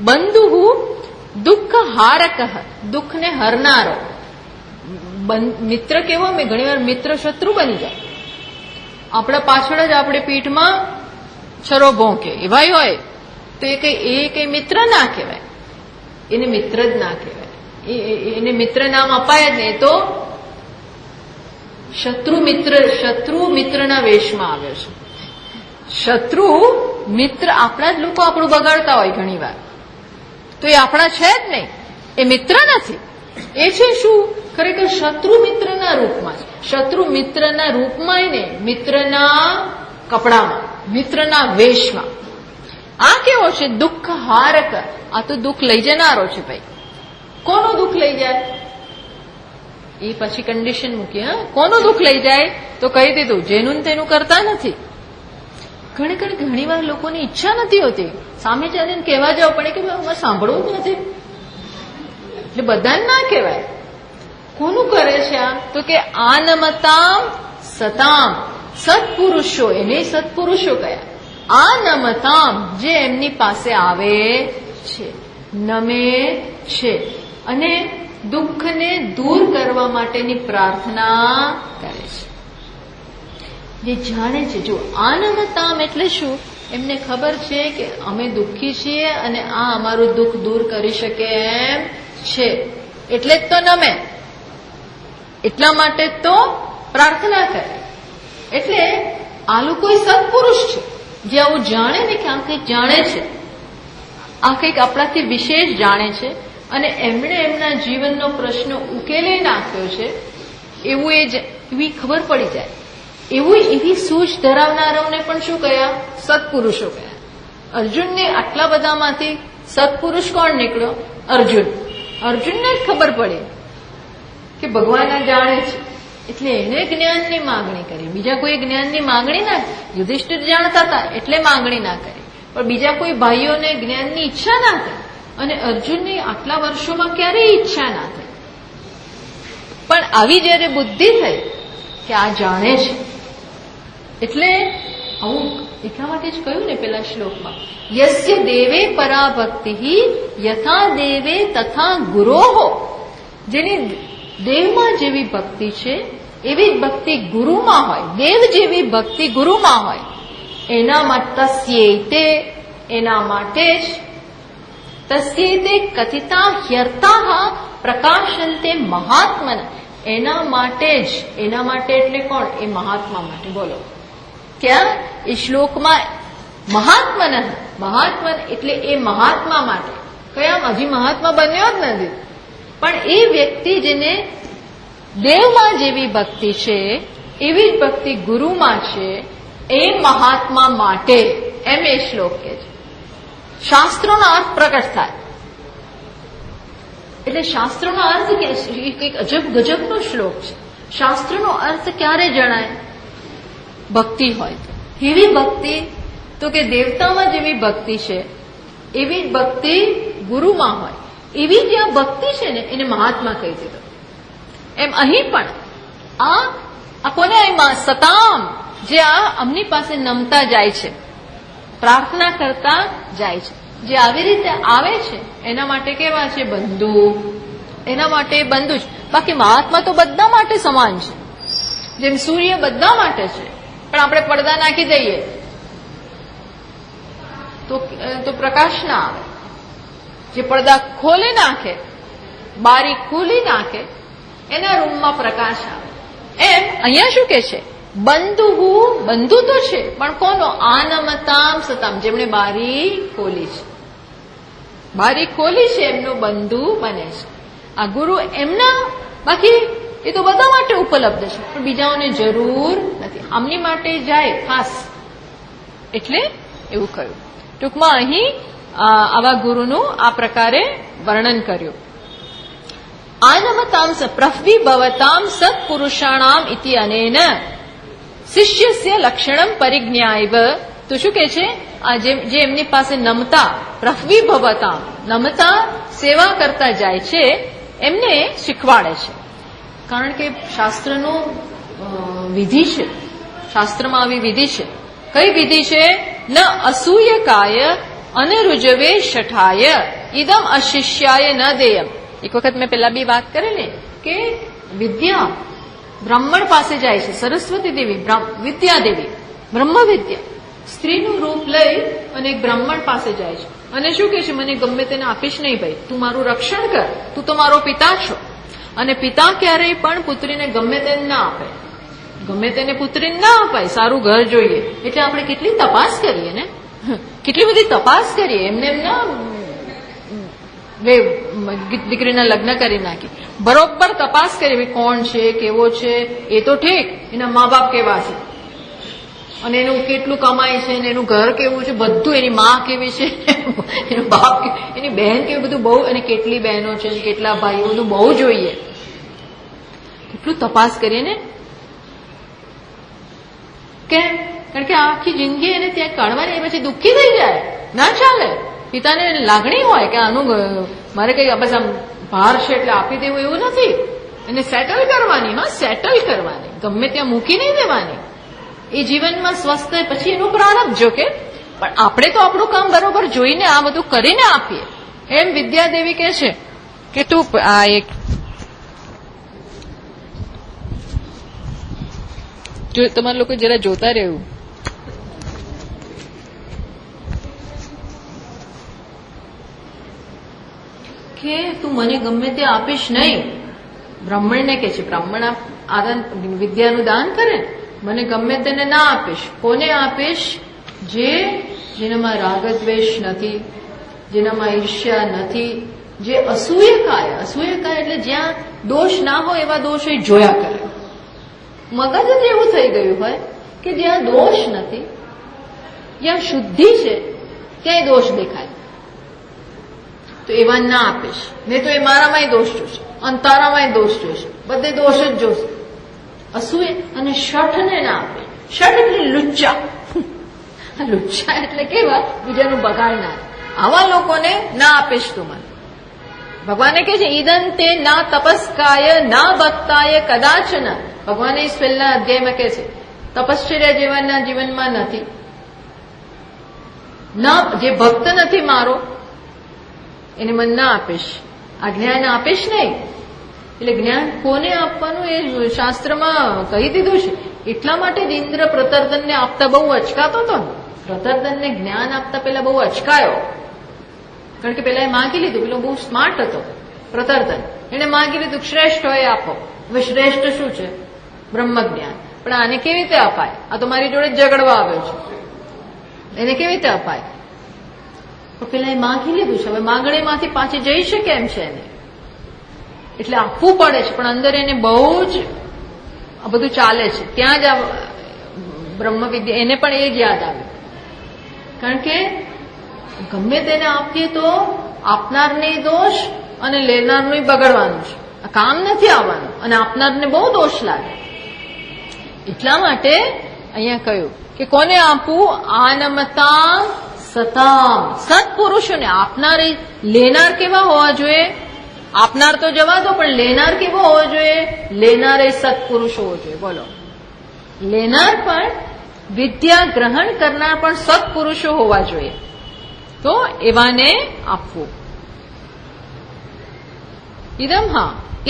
બંધુ દુઃખ હારક, દુઃખને હરનારો મિત્ર. કેવો? મેં ઘણી વાર મિત્ર શત્રુ બની જાય. આપણા પાછળ જ આપણે પીઠમાં છરો ભોંકે એવાય હોય તો એ કઈ મિત્ર ના કહેવાય, એને મિત્ર જ ના કહેવાય. એને મિત્ર નામ અપાય જ નહીં, તો શત્રુ મિત્રના વેશમાં આવ્યો છે. શત્રુ મિત્ર આપણા જ લોકો આપણું બગાડતા હોય ઘણી વાર, તો એ આપણા છે જ નહીં, એ મિત્ર નથી. એ છે શું? ખરેખર શત્રુ મિત્રના રૂપમાં છે. શત્રુ મિત્રના રૂપમાં ને મિત્રના કપડામાં, મિત્રના વેશમાં. આ કેવો છે? દુઃખ હારક. આ તો દુઃખ લઈ જનારો છે ભાઈ. કોનું દુઃખ લઈ જાય? એ પછી કન્ડિશન મૂકી. હા, કોનું દુઃખ લઈ જાય? તો કહી દીધું, જેનું તેનું કરતા નથી. ઘણી વાર લોકોની ઈચ્છા નથી હોતી સામે ચાલીને કહેવા જાવ, પણ કે અમારે સાંભળવું જ નથી, એટલે બધાને ના કહેવાય. કોનું કરે છે આ? તો કે આનમતામ સતામ. સત્પુરુષો, એને સત્પુરુષો કયા? આનમતામ, જે એમની પાસે આવે છે, નમે છે અને દુઃખને દૂર કરવા માટેની પ્રાર્થના કરે છે. જે જાણે છે. જો આનમતામ એટલે શું? એમને ખબર છે કે અમે દુઃખી છીએ અને આ અમારું દુઃખ દૂર કરી શકે એમ છે, એટલે જ તો નમે, એટલા માટે તો પ્રાર્થના કરે. એટલે આ લોકો સત્પુરુષ છે, જે આવું જાણે ને કે આ કંઈક જાણે છે, આ કંઈક આપણાથી વિશેષ જાણે છે અને એમણે એમના જીવનનો પ્રશ્ન ઉકેલી નાખ્યો છે, એવું એવી ખબર પડી જાય. એવી સૂઝ ધરાવનારાઓને પણ શું કયા? સત્પુરુષો કયા. અર્જુનને આટલા બધામાંથી સત્પુરુષ કોણ નીકળ્યો? અર્જુન. અર્જુનને જ ખબર પડી કે ભગવાન આ જાણે છે, એટલે એને જ્ઞાનની માંગણી કરી. બીજા કોઈ જ્ઞાનની માંગણી ના. યુધિષ્ઠિર જાણતા હતા એટલે માંગણી ના કરી, પણ બીજા કોઈ ભાઈઓને જ્ઞાનની ઈચ્છા ના થઈ. અને અર્જુનની આટલા વર્ષોમાં ક્યારેય ઈચ્છા ના થઈ, પણ આવી જયારે બુદ્ધિ થઈ કે આ જાણે છે, એટલે આવું એટલા માટે જ કહ્યું ને પેલા શ્લોકમાં, યસ્ય દેવે પરાભક્તિ યથા દેવે તથા ગુરોહો. જેની દેવમાં જેવી ભક્તિ છે એવી જ ભક્તિ ગુરુમાં હોય, દેવ જેવી ભક્તિ ગુરુમાં હોય. એના તસ્યેતે, એના માટે જ તસ્યેતે કથિતા હ્યર્થાઃ પ્રકાશન્તે મહાત્મન. એના માટે જ, એના માટે એટલે કોણ? એ મહાત્મા માટે. બોલો ક્યાં? એ શ્લોકમાં મહાત્મન, મહાત્મન એટલે એ મહાત્મા માટે. કયા? હજી મહાત્મા બન્યો જ નથી, પણ એ વ્યક્તિ જેને દેવમાં જેવી ભક્તિ છે એવી જ ભક્તિ ગુરુમાં છે, એ મહાત્મા માટે. એમ એ શ્લોક કે છે. શાસ્ત્રોનો અર્થ પ્રકટ થાય. એટલે શાસ્ત્રનો અર્થ કંઈક અજબ ગજબનો શ્લોક છે. શાસ્ત્રનો અર્થ ક્યારે જણાય? ભક્તિ હોય તો. એવી ભક્તિ તો કે દેવતામાં જેવી ભક્તિ છે એવી જ ભક્તિ ગુરુમાં હોય. એવી જે આ ભક્તિ છે ને એને મહાત્મા કહી દીધો. એમ અહીં પણ આ કોને? સતામ, જે આ અમની પાસે નમતા જાય છે, પ્રાર્થના કરતા જાય છે, જે આવી રીતે આવે છે એના માટે કેવા છે? બંધુ. એના માટે બંધુ જ. બાકી મહાત્મા તો બધા માટે સમાન છે. જેમ સૂર્ય બધા માટે છે, પણ આપણે પડદા નાખી દઈએ તો પ્રકાશ ના આવે. જે પડદા ખોલી નાખે, બારી ખોલી નાખે, એના રૂમમાં પ્રકાશ આવે. એમ અહીંયા શું કે છે? બંધુ તો છે, પણ કોનો? આનમતામ સતામ, જેમણે બારી ખોલી છે. બારી ખોલી છે એમનો બંધુ બને છે આ ગુરુ. એમના બાકી એ તો બધા માટે ઉપલબ્ધ છે, પણ બીજાઓને જરૂર નથી. આમની માટે જાય ખાસ, એટલે એવું કહ્યું. ટૂંકમાં અહીં આવા ગુરુનું આ પ્રકારે વર્ણન કર્યું. આનમતામ પ્રફ્વીભવતામ સત્પુરુષાણામ ઇતિ અનેન શિષ્યસ્ય લક્ષણમ પરિજ્ઞાયવ. તો શું કે છે? આ જે એમની પાસે નમતા, પ્રફ્વીભવતામ, નમતા સેવા કરતા જાય છે, એમને શીખવાડે છે. કારણ કે શાસ્ત્રનું વિધિ છે, શાસ્ત્રમાં આવી વિધિ છે. કઈ વિધિ છે? ન અસૂયકાય અનરુજવે શઠાય ઇદમ અશિષ્યાય ન દેયમ. એક વખત મેં પેલા બી વાત કરેલી કે વિદ્યા બ્રાહ્મણ પાસે જાય છે, સરસ્વતી દેવી, વિદ્યાદેવી, બ્રહ્મ વિદ્યા સ્ત્રીનું રૂપ લઈ અને એક બ્રાહ્મણ પાસે જાય છે અને શું કહે છે? મને ગમે તેને આપીશ નહીં ભાઈ, તું મારું રક્ષણ કર, તું તો મારો પિતા છો. અને પિતા ક્યારેય પણ પુત્રીને ગમે તેને ના આપે, ગમે તેને પુત્રીને ના અપાય, સારું ઘર જોઈએ. એટલે આપણે કેટલી તપાસ કરીએ ને, કેટલી બધી તપાસ કરીએ. એમને એમ ના દીકરીના લગ્ન કરી નાખી, બરોબર તપાસ કરી, કોણ છે, કેવો છે, એ તો ઠીક, એના મા બાપ કેવા છે, અને એનું કેટલું કમાય છે, અને એનું ઘર કેવું છે, બધું, એની મા કેવી છે, એનો બાપ, એની બહેન કેવી, બધું બહુ, અને કેટલી બહેનો છે, કેટલા ભાઈઓ, બધું બહુ જોઈએ. કેટલું તપાસ કરીએ ને. કેમ? કારણ કે આખી જિંદગી એને ત્યાં કાઢવાની, એ પછી દુઃખી થઈ જાય, ના ચાલે. પિતાને લાગણી હોય કે આનું મારે કઈ બસ આમ ભાર છે એટલે આપી દેવું, એવું નથી. એને સેટલ કરવાની, હા, સેટલ કરવાની, ગમે ત્યાં મૂકી નહીં દેવાની. એ જીવનમાં સ્વસ્થ પછી એનું પ્રારંભ. જો કે પણ આપણે તો આપણું કામ બરોબર જોઈને આ બધું કરીને આપીએ. એમ વિદ્યાદેવી કહે છે કે તું આ એક જો તમારા લોકો જરા જોતા રહેવું. કે તું મને ગમે તે આપીશ નહીં. બ્રાહ્મણને કે છે, બ્રાહ્મણ આદાન વિદ્યાનું દાન કરે, મને ગમે તેને ના આપીશ. કોને આપીશ? જેનામાં રાગદ્વેષ નથી, જેનામાં ઈર્ષ્યા નથી, જે અસૂયકાય. અસૂયકાય એટલે જ્યાં દોષ ના હોય એવા દોષ એ જોયા કરે. મગજ જ એવું થઈ ગયું હોય કે જ્યાં દોષ નથી, જ્યાં શુદ્ધિ છે, ક્યાંય દોષ દેખાય તો એવા ના આપીશ. નહીં તો એ મારામાંય દોષ જોશે, અને તારામાંય દોષ જોશે, બધે દોષ જ જોશે. અસૂય. અને શઠને ના આપે. શઠ એટલે લુચ્ચા. લુચ્ચા એટલે કેવા? બીજાનું બગાડનાર. આવા લોકોને ના આપીશ તું મને. ભગવાને કહે છે ઈદન તે ના તપસ્કાય ના ભક્તાય કદાચન. ભગવાને ઇસ પહેલા અધ્યાયમાં કહે છે તપશ્ચર્યા જેવાના જીવનમાં નથી, ના જે ભક્ત નથી મારો એને મને ના આપીશ. આ જ્ઞાન આપીશ નહીં. એટલે જ્ઞાન કોને આપવાનું એ શાસ્ત્રમાં કહી દીધું છે. એટલા માટે જ ઇન્દ્ર પ્રતર્દનને આપતા બહુ અચકાતો હતો ને. પ્રતર્દનને જ્ઞાન આપતા પેલા બહુ અચકાયો, કારણ કે પેલા એ માગી લીધું. પેલો બહુ સ્માર્ટ હતો પ્રતર્દન, એને માગી લીધું શ્રેષ્ઠ હોય આપો. હવે શ્રેષ્ઠ શું છે? બ્રહ્મ જ્ઞાન. પણ આને કેવી રીતે અપાય? આ તો મારી જોડે ઝઘડવા આવ્યો છે, એને કેવી રીતે અપાય? પણ પેલા એ માગી લીધું છે, હવે માગણીમાંથી પાછી જઈ શકે એમ છે એને, એટલે આપવું પડે છે. પણ અંદર એને બહુ જ આ બધું ચાલે છે. ત્યાં જ આ બ્રહ્મ વિદ્યા એને પણ એ જ યાદ આવ્યું. કારણ કે ગમે તેને આપીએ તો આપનારને દોષ અને લેનારનું બગડવાનું છે. આ કામ નથી આવવાનું, અને આપનારને બહુ દોષ લાગે. એટલા માટે અહીંયા કહ્યું કે કોને આપવું? આનમતા સતામ, સત્પુરુષોને. આપનાર લેનાર કેવા હોવા જોઈએ? આપનાર તો જવા દો, પણ લેનાર કેવો હોવો જોઈએ? લેનાર એ સત્પુરુષ હોવો જોઈએ. બોલો, લેનાર પણ વિદ્યા ગ્રહણ કરનાર પણ સત્પુરુષો હોવા જોઈએ. તો એવાને આપવું.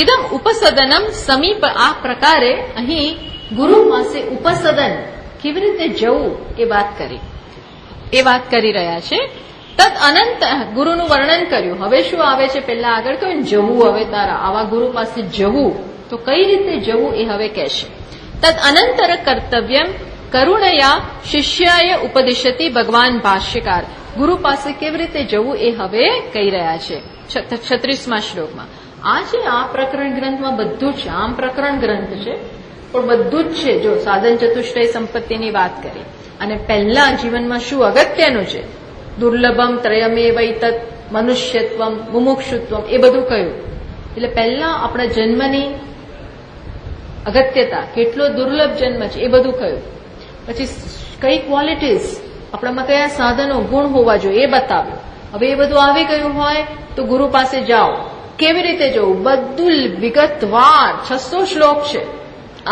ઇદમ ઉપસદનમ સમીપ. આ પ્રકારે અહીં ગુરુ પાસે ઉપસદન કેવી રીતે જવું એ વાત કરી રહ્યા છે તદ અનંત ગુરુનું વર્ણન કર્યું. હવે શું આવે છે? પહેલા આગળ કહ્યું ને જવું, હવે તારા આવા ગુરુ પાસે જવું, તો કઈ રીતે જવું એ હવે કહેશે. તદ અનંતર કર્તવ્યમ કરુણયા શિષ્યાય ઉપદિશતી ભગવાન ભાષ્યકાર. ગુરુ પાસે કેવી રીતે જવું એ હવે કહી રહ્યા છે 36મા શ્લોકમાં. આ છે આ પ્રકરણ ગ્રંથમાં બધું છે. આમ પ્રકરણ ગ્રંથ છે પણ બધું જ છે. જો સાધન ચતુષ્ટય સંપત્તિની વાત કરી અને પહેલા જીવનમાં શું અગત્યનું છે, દુર્લભમ ત્રયમેવૈતત મનુષ્યત્વમ મુમુક્ષુત્વમ, એ બધું કહ્યું. એટલે પહેલા આપણા જન્મની અગત્યતા, કેટલો દુર્લભ જન્મ છે એ બધું કહ્યું. પછી કઈ ક્વોલિટીઝ આપણામાં, કયા સાધનો ગુણ હોવા જોઈએ એ બતાવ્યું. હવે એ બધું આવી ગયું હોય તો ગુરુ પાસે જાઓ. કેવી રીતે જવું બધું વિગતવાર, 600 શ્લોક છે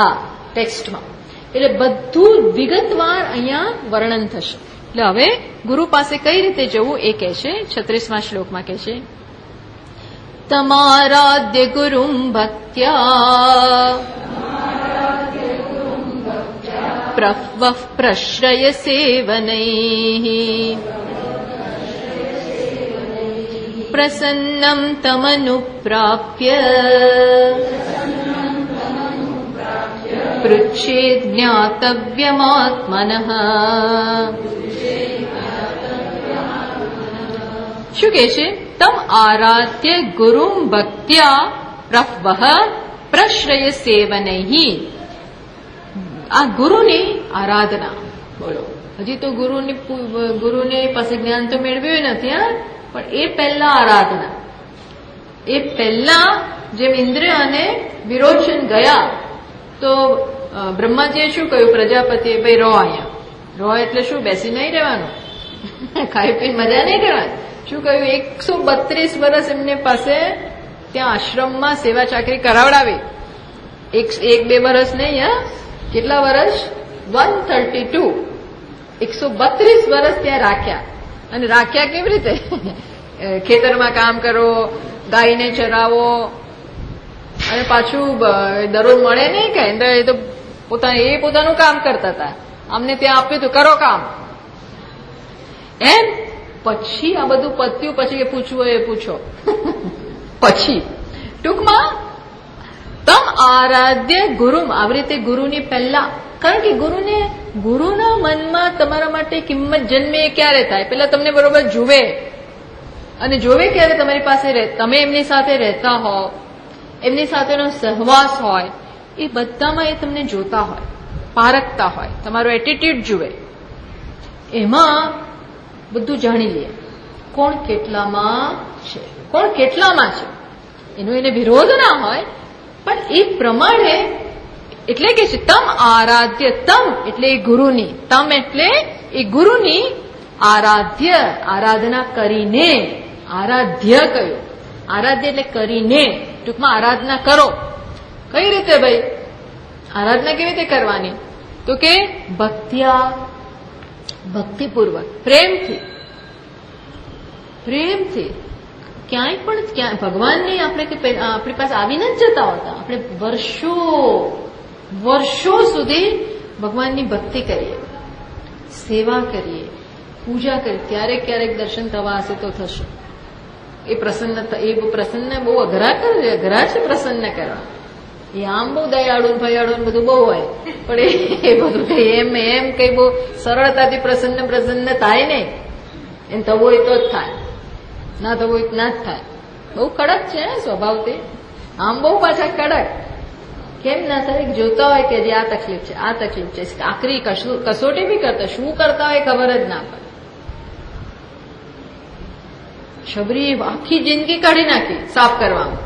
આ ટેક્સ્ટમાં, એટલે બધું વિગતવાર અહીંયા વર્ણન થશે. એટલે હવે ગુરુ પાસે કઈ રીતે જવું એ કહે છે 36મા શ્લોકમાં કહે છે, તમારાદ્ય ગુરુમ ભક્ત્યા પ્રવઃ પ્રશ્રય સેવનૈઃ પ્રસન્નમ તમનુપ્રાપ્ય પૃચ્છેદ જ્ઞાતવ્યમાત્મનઃ. શું કહે છે? તમ આરાધ્ય ગુરુમ ભક્ત્યા પ્રવઃ પ્રશ્રય સેવનૈઃ. આ ગુરુની આરાધના. બોલો, હજી તો ગુરુને પાસે જ્ઞાન તો મેળવ્યું નથી, પણ એ પહેલા આરાધના. એ પહેલા જેમ ઇન્દ્ર અને વિરોચન ગયા તો બ્રહ્માજીએ શું કહ્યું? પ્રજાપતિએ, ભાઈ રહો અહીંયા. રહો એટલે શું? બેસી નહીં રહેવાનું, ખાઈ પીને મજા નહીં કરવાની. શું કહ્યું? 132 વર્ષ એમને પાસે ત્યાં આશ્રમમાં સેવા ચાકરી કરાવડાવી. એક બે વર્ષ નહીં, કેટલા વર્ષ? 132. 132 વર્ષ ત્યાં રાખ્યા. અને રાખ્યા કેવી રીતે? ખેતરમાં કામ કરો, ગાયને ચરાવો, અને પાછું દરરોજ મળે નહીં કે એ તો પોતાનું કામ કરતા હતા. અમને ત્યાં આપ્યું હતું, કરો કામ એમ. પછી આ બધું પત્યું, પછી એ પૂછવું એ પૂછો. પછી ટૂંકમાં તમ આરાધ્ય ગુરુમ, આવી રીતે ગુરુની પહેલા, કારણ કે ગુરુના મનમાં તમારા માટે કિંમત જન્મે ક્યારે થાય? પેલા તમને બરોબર જુએ, અને જોવે ક્યારે? તમારી પાસે તમે એમની સાથે રહેતા હો, એમની સાથેનો સહવાસ હોય, એ બધામાં એ તમને જોતા હોય, પારખતા હોય, તમારો એટીટ્યુડ જુએ. એમાં બધું જાણી લે કોણ કેટલામાં છે, કોણ કેટલામાં છે. એનો એને વિરોધ ના હોય, પણ એ પ્રમાણે. એટલે કે છે તમ આરાધ્ય, તમ એટલે એ ગુરુની, તમ એટલે એ ગુરુની આરાધ્ય, આરાધના કરીને. આરાધ્ય કયું? આરાધ્ય એટલે કરીને. ટૂંકમાં આરાધના કરો. કઈ રીતે ભાઈ આરાધના કેવી રીતે કરવાની? તો કે ભક્ત્યા, ભક્તિપૂર્વક, પ્રેમથી. પ્રેમથી ક્યાંય પણ ભગવાનની આપણી પાસે આવી ન જતા હોતા. આપણે વર્ષો સુધી ભગવાનની ભક્તિ કરીએ, સેવા કરીએ, પૂજા કરીએ, ક્યારેક ક્યારેક દર્શન થવા હશે તો થશે. એ પ્રસન્ન બહુ અઘરા છે પ્રસન્ન કરવા. એ આમ બહુ દયાળુ ભયાળુ બધું બહુ હોય, પણ એ બધું એમ કઈ બહુ સરળતાથી પ્રસન્ન થાય નહીં. એમ થવું હોય તો જ થાય, ના થવું હોય ના જ થાય. બહુ કડક છે સ્વભાવથી, આમ બહુ પાછા કડક. કેમ ના થાય? જોતા હોય કે જે આ તકલીફ છે, આ તકલીફ છે, આખરી કસોટી બી કરતા, શું કરતા હોય ખબર જ ના પડે. શબરી આખી જિંદગી કાઢી નાખી સાફ કરવામાં,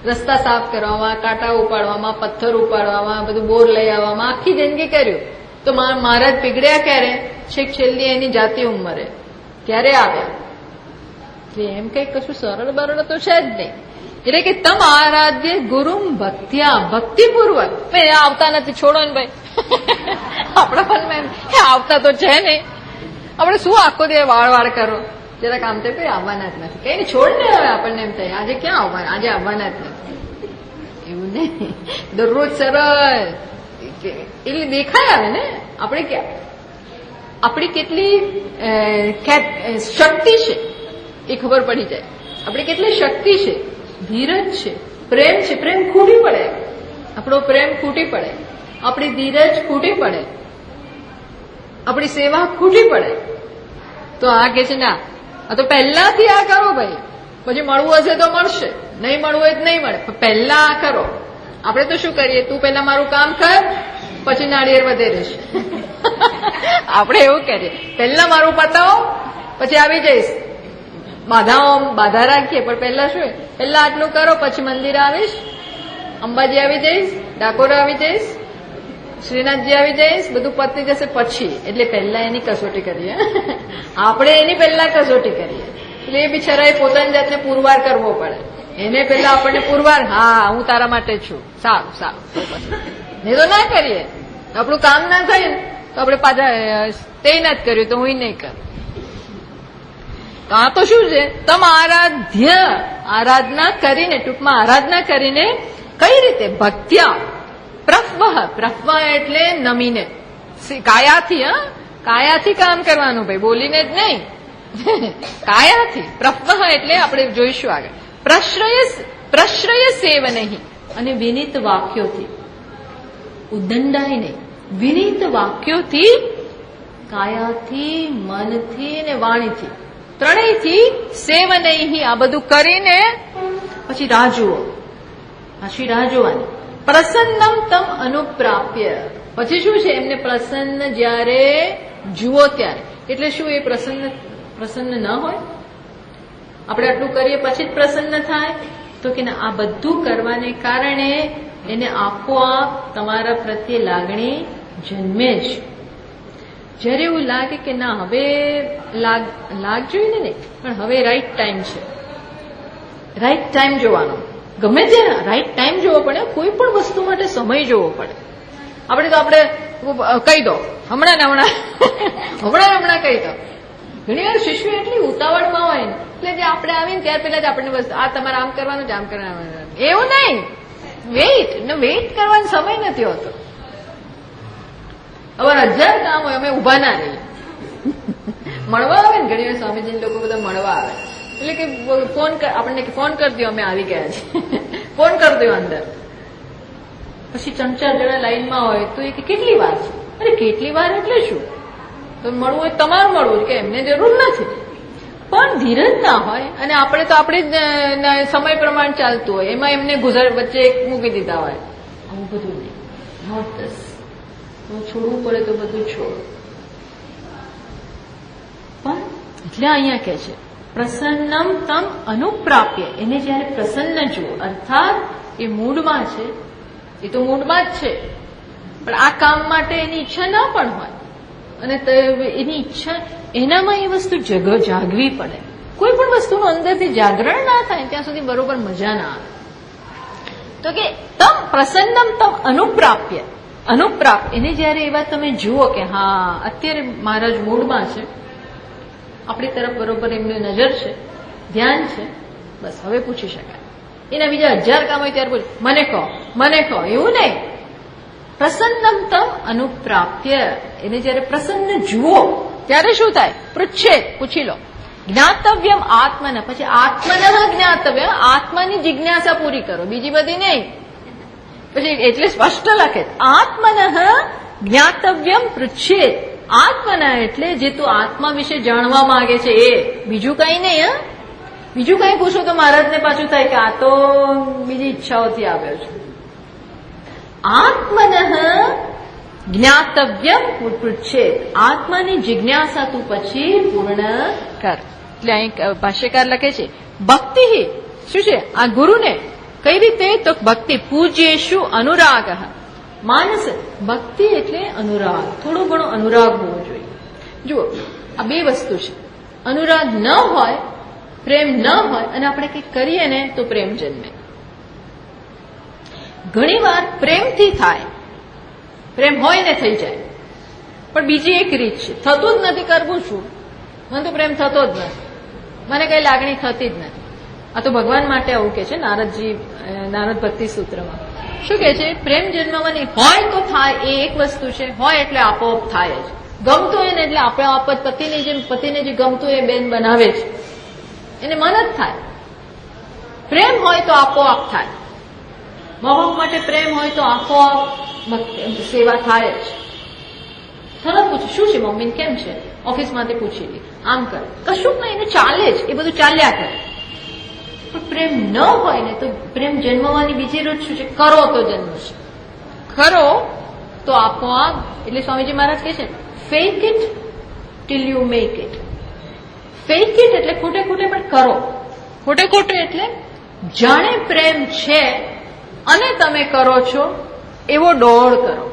રસ્તા સાફ કરવામાં, કાંટા ઉપાડવામાં, પથ્થર ઉપાડવામાં, બધું બોર લઈ આવવામાં આખી જિંદગી કર્યું. તો મહારાજ પીગળ્યા ક્યારે? છેક છેલ્લી એની જાતિ ઉંમરે ત્યારે આવ્યા. એમ કઈ કશું સરળ બરળ તો છે જ નહીં. એટલે કે તમ આરાધ્ય ગુરુમ ભક્ત્યા, ભક્તિપૂર્વક. ભાઈ આવતા નથી, છોડો ને ભાઈ. આપણા મનમાં આવતા તો છે નહીં, આપણે શું આખો દે વાળ કરો? જરાક આમ તો કઈ આવવાના જ નથી, કઈ છોડ ને. હવે આપણને એમ થાય આજે ક્યાં આવવાના, આજે આવવાના જ નથી. એવું નહીં, દરરોજ સરળ એટલે દેખાય આવે ને. આપણે ક્યાં આપણી કેટલી શક્તિ છે એ ખબર પડી જાય. આપણી કેટલી શક્તિ છે, ધીરજ છે, પ્રેમ છે. પ્રેમ ખૂટી પડે, આપણો પ્રેમ ખૂટી પડે, આપણી ધીરજ ખૂટી પડે, આપણી સેવા ખૂટી પડે. તો આ કે છે ના, આ તો પહેલાથી આ કરો ભાઈ, પછી મળવું હશે તો મળશે, નહીં મળવું હોય તો નહીં મળે, પહેલા આ કરો. આપણે તો શું કરીએ, તું પહેલા મારું કામ કર પછી નાળિયેર વધે રહેશે. આપણે એવું કરીએ, પહેલા મારું પતાવો પછી આવી જઈશ. બાધા રાખીએ, પણ પહેલા શું, પહેલા આટલું કરો પછી મંદિર આવીશ, અંબાજી આવી જઈશ, ડાકોર આવી જઈશ, શ્રીનાથજી આવી જઈશ, બધું પતી જશે પછી. એટલે પહેલા એની કસોટી કરીએ, આપણે એની પહેલા કસોટી કરીએ. એટલે એ બિચારાએ પોતાની જાતને પુરવાર કરવો પડે. એને પહેલા આપણને પુરવાર, હા હું તારા માટે છું, સારું સારું. નહીં તો ના કરીએ, આપણું કામ ના થાય ને તો આપણે પાછા તે નથી કર્યું તો હું નહીં કરું. તો આ તો શું છે, તમ આરાધના કરીને, ટૂંકમાં આરાધના કરીને કઈ રીતે, ભક્ત્યા પ્રફ્વ એટલે નમીને, કાયાથી, કાયાથી કામ કરવાનું ભાઈ, બોલીને જ નહીં, કાયાથી. પ્રફ્વ એટલે આપણે જોઈશું આગળ. પ્રશ્રય સેવ નહીં, અને વિનીત વાક્યોથી, ઉદંડાય નહીં, વિનીત વાક્યોથી, કાયાથી, મનથી અને વાણીથી, ત્રણેયથી સેવ નહીં. આ બધું કરીને પછી રાહ જુઓ, પછી રાહ જોવાની. પ્રસન્નમ તમ અનુપ્રાપ્ય, પછી શું છે, એમને પ્રસન્ન જયારે જુઓ ત્યારે. એટલે શું એ પ્રસન્ન ન હોય, આપણે આટલું કરીએ પછી જ પ્રસન્ન થાય? તો કે ના, આ બધું કરવાને કારણે એને આપોઆપ તમારા પ્રત્યે લાગણી જન્મે જ. જયારે એવું લાગે કે ના હવે લાગ જોઈને નહીં, પણ હવે રાઈટ ટાઈમ છે, રાઈટ ટાઈમ જોવાનો. ગમે ત્યાં રાઈટ ટાઈમ જોવો પડે, કોઈ પણ વસ્તુ માટે સમય જોવો પડે. આપણે કહી દો હમણાં ને હમણાં કહી દો. ઘણી વાર શિષ્યો એટલી ઉતાવળમાં હોય ને, એટલે જે આપણે આવીને ત્યાર પહેલા જ આપણને વસ્તુ, આ તમારે આમ કરવાનું છે, આમ કરવાનું. એવું નહીં, વેઇટ કરવાનો સમય નથી હોતો. હવે 1000 કામ હોય, અમે ઉભા ના રહીએ. મળવા આવે ને ઘણી વાર સ્વામીજી લોકો બધા મળવા આવે, એટલે કે આપણને ફોન કરી દો અમે આવી ગયા છીએ, ફોન કરી દો અંદર. પછી 3-4 જણા લાઈનમાં હોય તો એ કેટલી વાર છે? અરે કેટલી વાર એટલે શું, તો મળવું હોય તમારું મળવું, કે એમને જરૂર નથી. પણ ધીરજ ના હોય, અને આપણે તો આપણે જ સમય પ્રમાણે ચાલતું હોય, એમાં એમને વચ્ચે મૂકી દીધા હોય. આવું બધું નહીં, નોટ ધીસ. છોડવું પડે તો બધું છોડો. પણ એટલે અહીંયા કે છે પ્રસન્નમ તમ અનુપ્રાપ્ય, એને જયારે પ્રસન્ન જુઓ, અર્થાત એ મૂડમાં છે, એ તો મૂડમાં જ છે, પણ આ કામ માટે એની ઈચ્છા ના પણ હોય, અને એની ઈચ્છા, એનામાં એ વસ્તુ જાગવી પડે. કોઈ પણ વસ્તુનું અંદરથી જાગરણ ના થાય ત્યાં સુધી બરોબર મજા ના આવે. તો કે તમ પ્રસન્નમ તમ અનુપ્રાપ્ય, એને જયારે એવા તમે જુઓ કે હા અત્યારે મહારાજ મૂડમાં છે, આપણી તરફ બરોબર એમની નજર છે, ધ્યાન છે, બસ હવે પૂછી શકાય. એના બીજા 1000 કામ હોય ત્યારે મને કહો, એવું નહીં. પ્રસન્નમ તમ અનુપ્રાપ્ય, એને જયારે પ્રસન્ન જુઓ ત્યારે શું થાય? પૃચ્છેદ, પૂછી લો. જ્ઞાતવ્યમ આત્મન, પછી આત્મન જ્ઞાતવ્ય, આત્માની જિજ્ઞાસા પૂરી કરો, બીજી બધી નહીં. પછી એટલે સ્પષ્ટ લખે આત્મન જ્ઞાતવ્યમ પૃચ્છેદ. આત્મના એટલે જે તું આત્મા વિશે જાણવા માંગે છે એ, બીજું કઈ નહીં. બીજું કઈ પૂછો તો મહારાજને પાછું થાય કે આ તો બીજી ઈચ્છાઓથી આવ્યો છે. આત્મન જ્ઞાતવ્યમ પૃચ્છેદ, આત્માની જિજ્ઞાસા તું પછી પૂર્ણ કર. એટલે અહીં ભાષ્યકાર લખે છે ભક્તિ શું છે આ ગુરુને કઈ રીતે? તો ભક્તિ પૂજ્યેષુ અનુરાગ માનસ. ભક્તિ એટલે અનુરાગ, થોડો ઘણો અનુરાગ હોવો જોઈએ. જુઓ આ બે વસ્તુ છે, અનુરાગ ન હોય, પ્રેમ ન હોય, અને આપણે કંઈક કરીએ ને તો પ્રેમ જન્મે. ઘણી વાર પ્રેમથી થાય, પ્રેમ હોય ને થઈ જાય, પણ બીજી એક રીત છે, થતું જ નથી, કરવું શું, મને તો પ્રેમ થતો જ નથી, મને કઈ લાગણી થતી જ નથી. આ તો ભગવાન માટે આવું કે છે નારદજી, નારદ ભક્તિ સૂત્રમાં શું કે છે? પ્રેમ જન્મવાની હોય તો થાય, એ એક વસ્તુ છે, હોય એટલે આપોઆપ થાય જ. ગમતું હોય ને એટલે આપણે આપ પતિને જે ગમતું એ બેન બનાવે છે, એને મન જ થાય. પ્રેમ હોય તો આપોઆપ થાય. મા બાપ માટે પ્રેમ હોય તો આપોઆપ સેવા થાય જ. તરત પૂછ્યું શું છે મમ્મીને, કેમ છે, ઓફિસમાંથી પૂછી લી, આમ કરે, કશું નહીં, એને ચાલે જ, એ બધું ચાલ્યા કરે. પણ પ્રેમ ન હોય ને તો પ્રેમ જન્મવાની બીજી રીત શું છે, કરો તો જન્મશે. કરો તો આપોઆપ. એટલે સ્વામીજી મહારાજ કહે છે fake it till you make it. Fake it એટલે ખોટે ખોટે પણ કરો. ખોટે ખોટે એટલે જાણે પ્રેમ છે અને તમે કરો છો એવો દોડ કરો.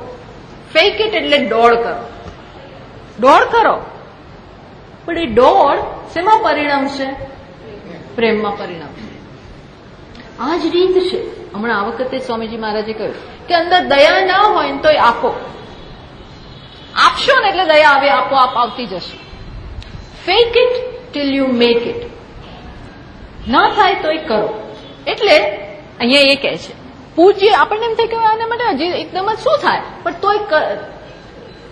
ફેક ઇટ એટલે દોડ કરો. દોડ કરો પણ એ દોડ શેમાં પરિણમશે? પ્રેમમાં પરિણમશે. આ જ રીત છે. હમણાં આ વખતે સ્વામીજી મહારાજે કહ્યું કે અંદર દયા ના હોય ને તોય આપો. આપશો ને એટલે દયા આવે, આપોઆપ આવતી જશે. Fake it till you make it. ના થાય તોય કરો. એટલે અહીંયા એ કહે છે પૂજ્ય. આપણને એમ થાય કે આના માટે હજી એકદમ જ શું થાય, પણ તોય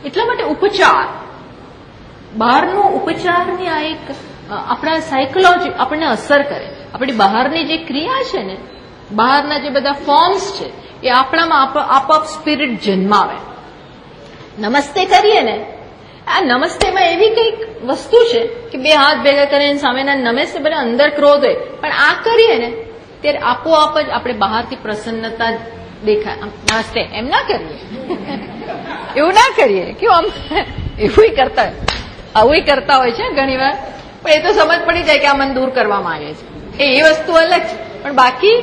એટલા માટે ઉપચાર, બહારનો ઉપચારની આ એક આપણા સાયકોલોજી આપણને અસર કરે. આપણી બહારની જે ક્રિયા છે ને, બહારના જે બધા ફોર્મ્સ છે એ આપણામાં આપોઆપ સ્પિરિટ જન્માવે. નમસ્તે કરીએ ને, આ નમસ્તેમાં એવી કઈક વસ્તુ છે કે બે હાથ ભેગા કરીને સામેના નમસ્તે, બધા અંદર ક્રોધ હોય, પણ આ કરીએ ને ત્યારે આપોઆપ જ આપણે બહારથી પ્રસન્નતા દેખાય. નમસ્તે એમ ના કરીએ, એવું ના કરીએ. કેવું આમ એવું કરતા હોય, આવું કરતા હોય છે ઘણી વાર, પણ એ તો સમજ પડી જાય કે આ મન દૂર કરવા માંગે છે. એ વસ્તુ અલગ છે. પણ બાકી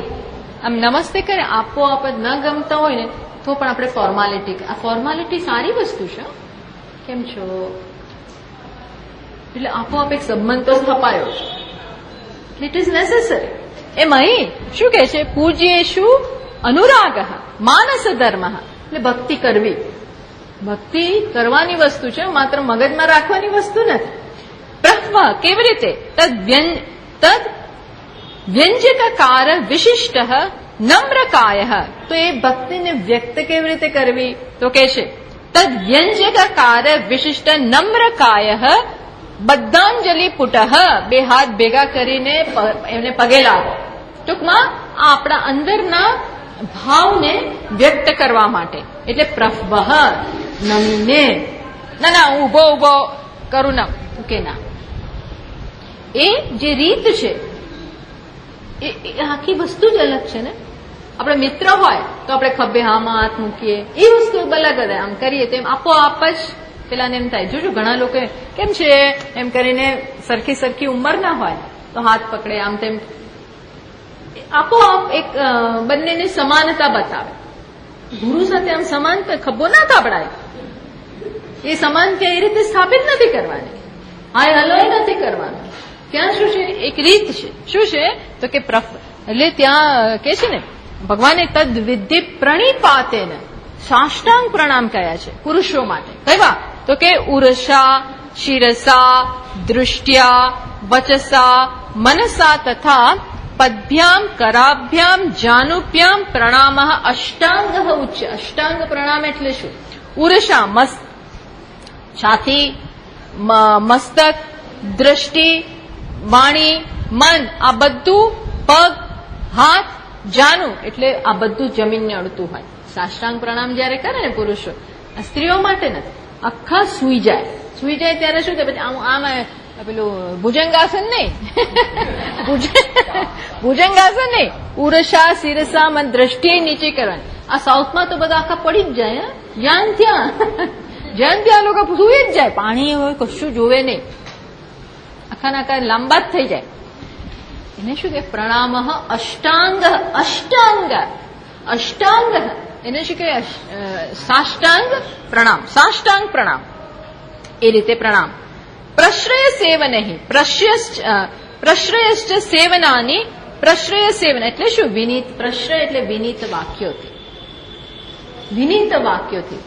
આમ નમસ્તે કરે આપોઆપ જ ન ગમતા હોય ને તો પણ આપણે ફોર્માલિટી, આ ફોર્માલિટી સારી વસ્તુ છે. કેમ છો એટલે આપોઆપ એક સંબંધ તો સ્થપાયો છે. It is necessary. એમ અહીં શું કે છે, પૂજ્યેષુ અનુરાગ માનસ ધર્મ. એટલે ભક્તિ કરવી, ભક્તિ કરવાની વસ્તુ છે, માત્ર મગજમાં રાખવાની વસ્તુ નથી. પ્રહ્વ કેવી રીતે? તદ વ્યંજકકાર વિશિષ્ટ નમ્રકાય. તો એ ભક્તિને વ્યક્ત કેવી રીતે કરવી? તો કે છે તદ વ્યંજકકાર વિશિષ્ટ નમ્રકાય બદ્ધાંજલિ પુટ. બે હાથ ભેગા કરીને એમને પગે લાગો. ટૂંકમાં આ આપણા અંદરના ભાવને વ્યક્ત કરવા માટે. એટલે પ્રહ્વ નમીને, ના ઉભો ઉભો કરું ના કે ના, એ જે રીત છે એ આખી વસ્તુ જ અલગ છે ને. આપણે મિત્ર હોય તો આપણે ખભે હામાં હાથ મૂકીએ, એ વસ્તુ અલગ જ. આમ કરીએ તેમ આપોઆપ જ પેલાને એમ થાય. જોજો ઘણા લોકો કેમ છે એમ કરીને સરખી ઉંમર ના હોય તો હાથ પકડે, આમ તેમ આપોઆપ એક બંનેની સમાનતા બતાવે. ગુરુ સાથે આમ સમાન ખભો ના થાપડાય. એ સમાનતા એ રીતે સ્થાપિત નથી કરવાની, હાય હલોય નથી કરવાનું. ત્યાં શું છે, એક રીત છે. શું છે તો કે એટલે ત્યાં કે છે ને ભગવાને તદ વિધિ પ્રણિપાતે સાષ્ટાંગ પ્રણામ કયા છે પુરુષો માટે. કયા? તો કે ઉરસા શિરસા દૃષ્ટ્યા વચસા મનસા તથા પદ્ભ્યામ કરાભ્યામ જાનુભ્યામ પ્રણામ અષ્ટાંગ ઉચ્ચ. અષ્ટાંગ પ્રણામ એટલે શું? ઉરસા છાતી, મસ્તક, દ્રષ્ટિ, વાણી, મન, આ બધું, પગ, હાથ, જાનું એટલે આ બધું જમીનને અડતું હોય. સાષ્ટાંગ પ્રણામ જયારે કરે ને પુરુષો, સ્ત્રીઓ માટે નથી, આખા સુઈ જાય ત્યારે શું કે પછી આમ પેલું ભુજંગાસન નહીં, ભુજંગાસન નહીં, ઉરસા શિરસા મન દ્રષ્ટિએ નીચે કરવાની. આ સાઉથમાં તો બધા આખા પડી જ જાય. જ્યાં ત્યાં લોકો સુઈ જ જાય, પાણી હોય કશું જોવે નહીં, આખા લાંબા જ થઈ જાય. એને શું કે પ્રણામ અષ્ટાંગ. અષ્ટાંગ એને શું કે સાષ્ટાંગ પ્રણામ. સાષ્ટાંગ પ્રણામ એ રીતે પ્રણામ. પ્રશ્રય સેવન પ્રશ્રયશ્ચ સેવનાની. પ્રશ્રય સેવન એટલે શું? વિનીત. પ્રશ્રય એટલે વિનીત વાક્યોથી. વિનીત વાક્યોથી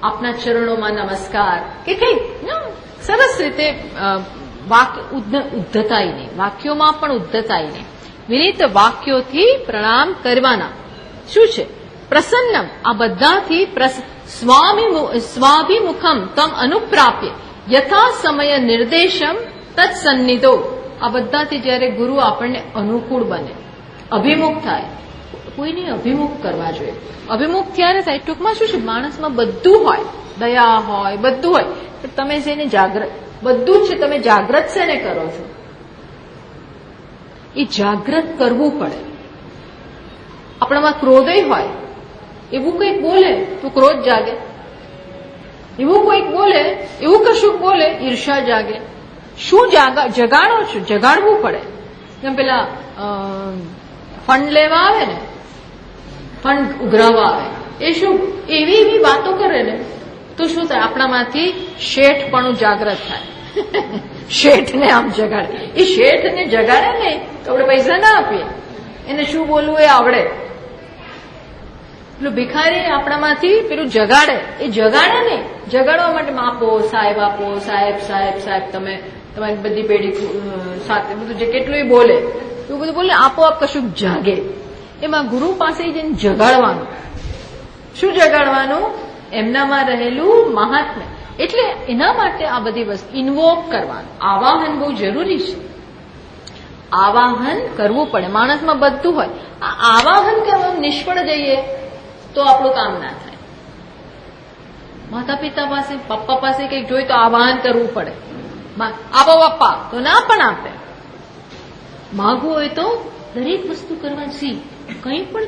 આપના ચરણોમાં નમસ્કાર કે કઈ સરસ રીતે ઉદ્ધતાઈ નહીં, વાક્યોમાં પણ ઉદ્ધતાઈ નહીં, વિનીત વાક્યોથી પ્રણામ કરવાના. શું છે? પ્રસન્નમ, આ બધાથી સ્વાભિમુખમ તમ અનુપ્રાપ્ય યથા સમય નિર્દેશમ તત્સન્નિધો, આ બધાથી જયારે ગુરુ આપણને અનુકૂળ બને, અભિમુખ થાય. કોઈને અભિમુખ કરવા જોઈએ. અભિમુખ ત્યારે થાય, ટૂંકમાં શું છે, માણસમાં બધું હોય, દયા હોય, બધું હોય, પણ તમે જેને જાગ્રત, બધું જ છે, તમે જાગ્રત શેને કરો છો? એ જાગ્રત કરવું પડે. આપણામાં ક્રોધય હોય, એવું કંઈક બોલે તો ક્રોધ જાગે, એવું કોઈક બોલે, એવું કશુંક બોલે, ઈર્ષા જાગે. શું જગાડો છો? જગાડવું પડે. જેમ પેલા ફંડ લેવા આવે ને, ફંડ ઉઘરાવવા આવે, એ શું એવી એવી વાતો કરે ને, તો શું થાય, આપણામાંથી શેઠપણું જાગ્રત થાય. શેઠને આમ જગાડે. એ શેઠને જગાડે ને તો આપણે પૈસા ના આપીએ, એને શું બોલવું એ આવડે. પેલું ભિખારી આપણામાંથી પેલું જગાડે, એ જગાડે ને, જગાડવા માટે આપો સાહેબ, આપો સાહેબ, સાહેબ, સાહેબ, તમે તમારી બધી પેઢી સાથે બધું જે કેટલું બોલે, એવું બધું બોલે, આપોઆપ કશું જાગે. એમાં ગુરુ પાસે જઈને જગાડવાનું. શું જગાડવાનું? એમનામાં રહેલું મહાત્મ્ય. એટલે એના માટે આ બધી વસ્તુ ઇન્વોક કરવાનું, આવાહન બહુ જરૂરી છે. આવાહન કરવું પડે. માણસમાં બધું હોય, આ આવાહન કરવામાં નિષ્ફળ જઈએ તો આપણું કામ ના થાય. માતા પિતા પાસે, પપ્પા પાસે કંઈક જોઈ તો આવાહન કરવું પડે. આપો પપ્પા, તો ના પણ આપે. માગવું હોય તો દરેક વસ્તુ કરવા શીખ. કંઈ પણ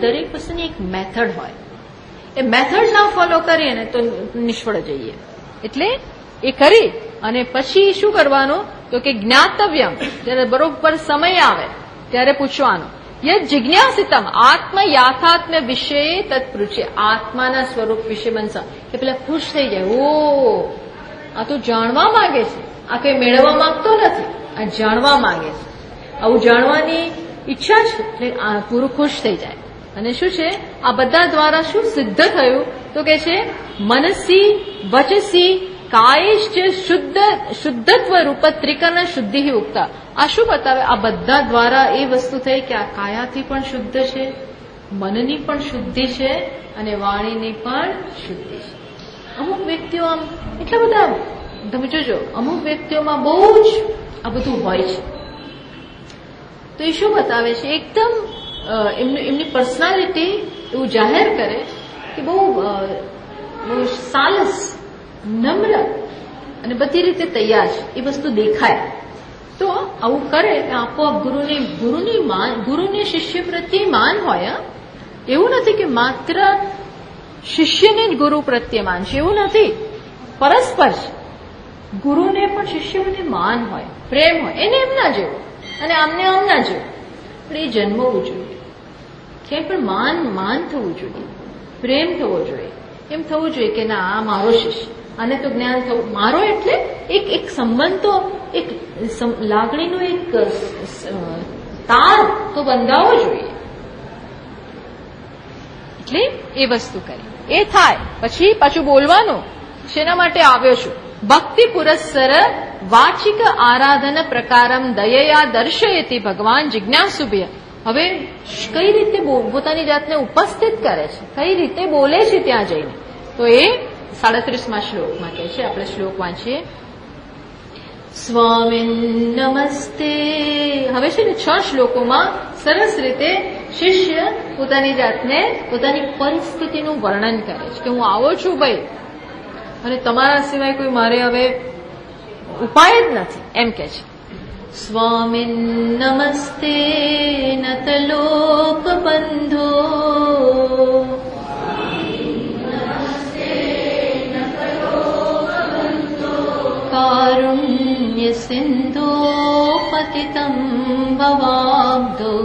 દરેક વસ્તુની એક મેથડ હોય. એ મેથડ ના ફોલો કરીએ ને તો નિષ્ફળ જઈએ. એટલે એ કરી અને પછી શું કરવાનું, તો કે જ્ઞાતવ્યમ, જયારે બરોબર સમય આવે ત્યારે પૂછવાનું. યદ જિજ્ઞાસિતમ આત્મ યાથાત્મ્ય વિષય તત્પૃચ્ય, આત્માના સ્વરૂપ વિશે બનશે કે પેલા ખુશ થઈ જાય. ઓ, આ તો જાણવા માંગે છે, આ કઈ મેળવવા માંગતો નથી, આ જાણવા માંગે છે. આવું જાણવાની ઈચ્છા છે એટલે આ પૂરું ખુશ થઈ જાય. અને શું છે, આ બધા દ્વારા શું સિદ્ધ થયું, તો કે છે મનસી વચસી કાયશ્ચ શુદ્ધત્વ રૂપ ત્રિકર્ણ શુદ્ધિ ઉક્તા. આ શું બતાવે, આ બધા દ્વારા એ વસ્તુ થઈ કે આ કાયાથી પણ શુદ્ધ છે, મનની પણ શુદ્ધિ છે અને વાણીની પણ શુદ્ધિ છે. અમુક વ્યક્તિઓ આમ એટલા બધા, તમે જોજો, અમુક વ્યક્તિઓમાં બહુ જ આ બધું હોય છે. તો એ શું બતાવે છે, એકદમ એમની પર્સનાલિટી એવું જાહેર કરે કે બહુ સાલસ, નમ્ર અને બધી રીતે તૈયાર છે, એ વસ્તુ દેખાય. તો આવું કરે આપોઆપ ગુરુને શિષ્ય પ્રત્યે માન હોય. એવું નથી કે માત્ર શિષ્યને જ ગુરુ પ્રત્યે માન છે, એવું નથી. પરસ્પર છે. ગુરુને પણ શિષ્યોને માન હોય, પ્રેમ હોય, એને એમના જેવો અને આમને આમના જેવો. પણ એ જન્મવું જોઈએ. ક્યાંય પણ માન થવું જોઈએ, પ્રેમ થવો જોઈએ. એમ થવું જોઈએ કે ના, આ મારો શિષ્ય, આને તો જ્ઞાન થવું. મારો એટલે એક સંબંધ, તો એક લાગણીનો એક તાર તો બંધાવવો જોઈએ. એટલે એ વસ્તુ કરી, એ થાય પછી પાછું બોલવાનું. શેના માટે આવ્યો છું? ભક્તિ પુરસ્સર વાચિક આરાધન પ્રકારમ દયયા દર્શયતી ભગવાન જિજ્ઞાસુભ્ય. હવે કઈ રીતે પોતાની જાતને ઉપસ્થિત કરે છે, કઈ રીતે બોલે છે ત્યાં જઈને, તો એ 37મા શ્લોકમાં કહે છે. આપણે શ્લોક વાંચીએ. સ્વામિન નમસ્તે. હવે છે ને 6 શ્લોકોમાં સરસ રીતે શિષ્ય પોતાની જાતને, પોતાની પરિસ્થિતિનું વર્ણન કરે છે કે હું આવો છું ભાઈ, અને તમારા સિવાય કોઈ મારે હવે ઉપાય જ નથી, એમ કે છે. સ્વામિન નમસ્તે નતલોક બંધો કારુણ્ય સિંધો પતિતં ભવાબ્ધો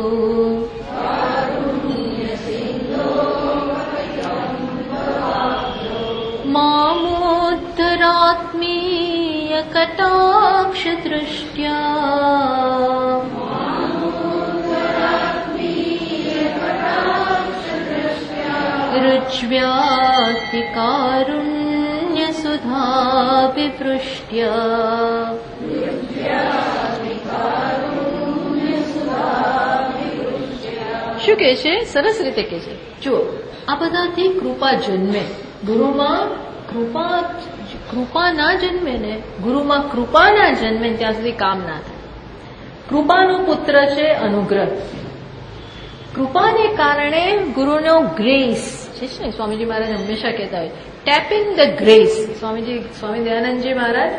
મામોદ્ધરાત્મીય કટાક્ષ દૃષ્ટ્યા રુચ્વ્યાતિ કારુણ્ય સુધા વિપૃષ્ટ્યા. શું કહે છે? સરસ રીતે કહે છે. જુઓ, આ બધાથી કૃપા જન્મે. ગુરુમાં કૃપા ના જન્મે ને, ગુરુમાં કૃપા ના જન્મે ત્યાં સુધી કામ ના થાય. કૃપાનો પુત્ર છે અનુગ્રહ. કૃપાને કારણે ગુરુનો ગ્રેસ છે ને, સ્વામીજી મહારાજ હંમેશા કહેતા હોય ટેપિંગ ધ ગ્રેસ. સ્વામી દયાનંદજી મહારાજ,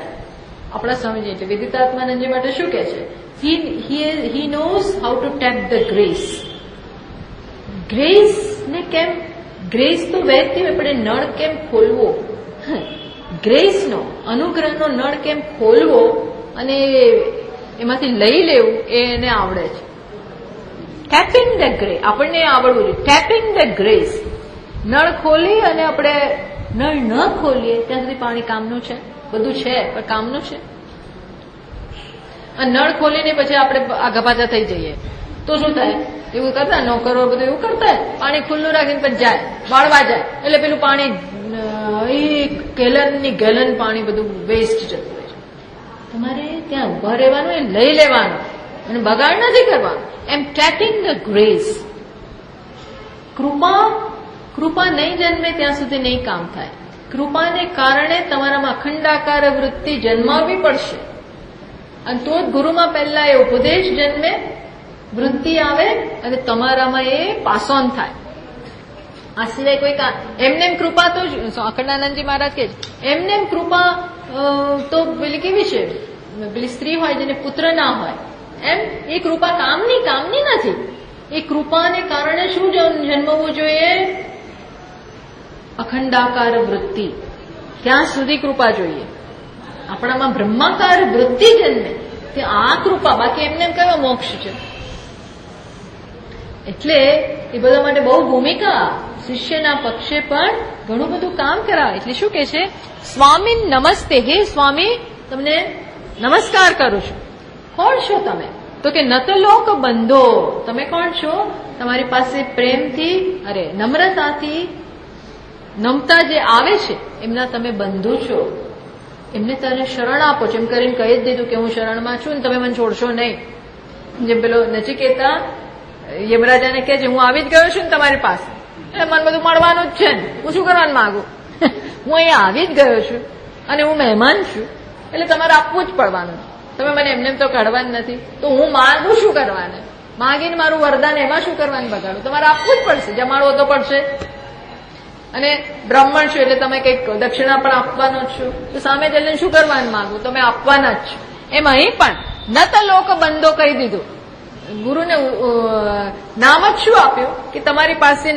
આપણા સ્વામીજી એટલે વિદિતાત્માનંદજી માટે શું કહે છે? he knows how to tap the grace. Grace ને કેમ, ગ્રેસ તો વહેતી હોય, પણ નળ કેમ ખોલવો, ગ્રેસનો અનુગ્રહનો નળ કેમ ખોલવો અને એમાંથી લઈ લેવું એને આવડે છે. ટેપિંગ ધ ગ્રેસ આપણને આવડવું છે. ટેપિંગ ધ ગ્રેસ, નળ ખોલી અને આપણે નળ ન ખોલીએ ત્યાં સુધી પાણી કામનું છે, બધું છે પણ કામનું છે. અને નળ ખોલીને પછી આપણે આઘાપાછા થઈ જઈએ તો શું થાય? એવું કરતા નોકરો બધું એવું કરતા, પાણી ખુલ્લું રાખીને પછી જાય, વાળવા જાય, એટલે પેલું પાણી ગેલન પાણી બધું વેસ્ટ જતું હોય છે. તમારે ત્યાં ઉભા રહેવાનું, એ લઈ લેવાનું અને બગાડ નથી કરવાનું. એમ ટેપિંગ ધ ગ્રેસ. કૃપા નહીં જન્મે ત્યાં સુધી નહીં કામ થાય. કૃપાને કારણે તમારામાં અખંડાકાર વૃત્તિ જન્માવવી પડશે, અને તો જ ગુરુમાં પહેલા એ ઉપદેશ જન્મે, વૃત્તિ આવે અને તમારામાં એ પાસ ઓન થાય. આ સિવાય કોઈ એમને કૃપા તો અખંડાનંદજી મહારાજ કે એમને કૃપા તો પેલી કેવી છે, પેલી સ્ત્રી હોય જેને પુત્ર ના હોય એમ, એ કૃપા કામની નથી. એ કૃપાને કારણે શું જન્મવું જોઈએ? અખંડાકાર વૃત્તિ. ત્યાં સુધી કૃપા જોઈએ. આપણામાં બ્રહ્માકાર વૃત્તિ જન્મે તે આ કૃપા, બાકી એમને કયો મોક્ષ છે? એટલે એ બધા માટે બહુ ભૂમિકા, શિષ્યના પક્ષે પણ ઘણું બધું કામ કરાવે. એટલે શું કે છે? સ્વામી નમસ્તે, હે સ્વામી તમને નમસ્કાર કરું છું. કોણ છો તમે? તો કે ન તો લોક બંધો. તમે કોણ છો? તમારી પાસે પ્રેમથી, નમ્રતાથી, નમતા જે આવે છે એમના તમે બંધુ છો. એમને તને શરણ આપો છો. એમ કરીને કહી જ દીધું કે હું શરણમાં છું ને તમે મને છોડશો નહીં. જેમ પેલો નચિકેતા યમરાજાને કહે છે હું આવી જ ગયો છું ને તમારી પાસે, એટલે મને બધું મળવાનું જ છે ને, હું શું કરવાનું માંગુ? હું અહીંયા આવી જ ગયો છું અને હું મહેમાન છું, એટલે તમારે આપવું જ પડવાનું. તમે મને એમને તો કાઢવાનું નથી, તો હું માંગુ શું કરવાને? માગીને મારું વરદાન એમાં શું કરવાનું બગાડું? તમારે આપવું જ પડશે, જમાડવો તો પડશે. અને બ્રાહ્મણ છું એટલે તમે કંઈક દક્ષિણા પણ આપવાનો જ છો, તો સામે જઈને શું કરવાનું માંગુ? તમે આપવાના જ છો. એમ અહીં પણ નત લોક બંધો કહી દીધું. ગુરુને નામ જ શું આપ્યું કે તમારી પાસે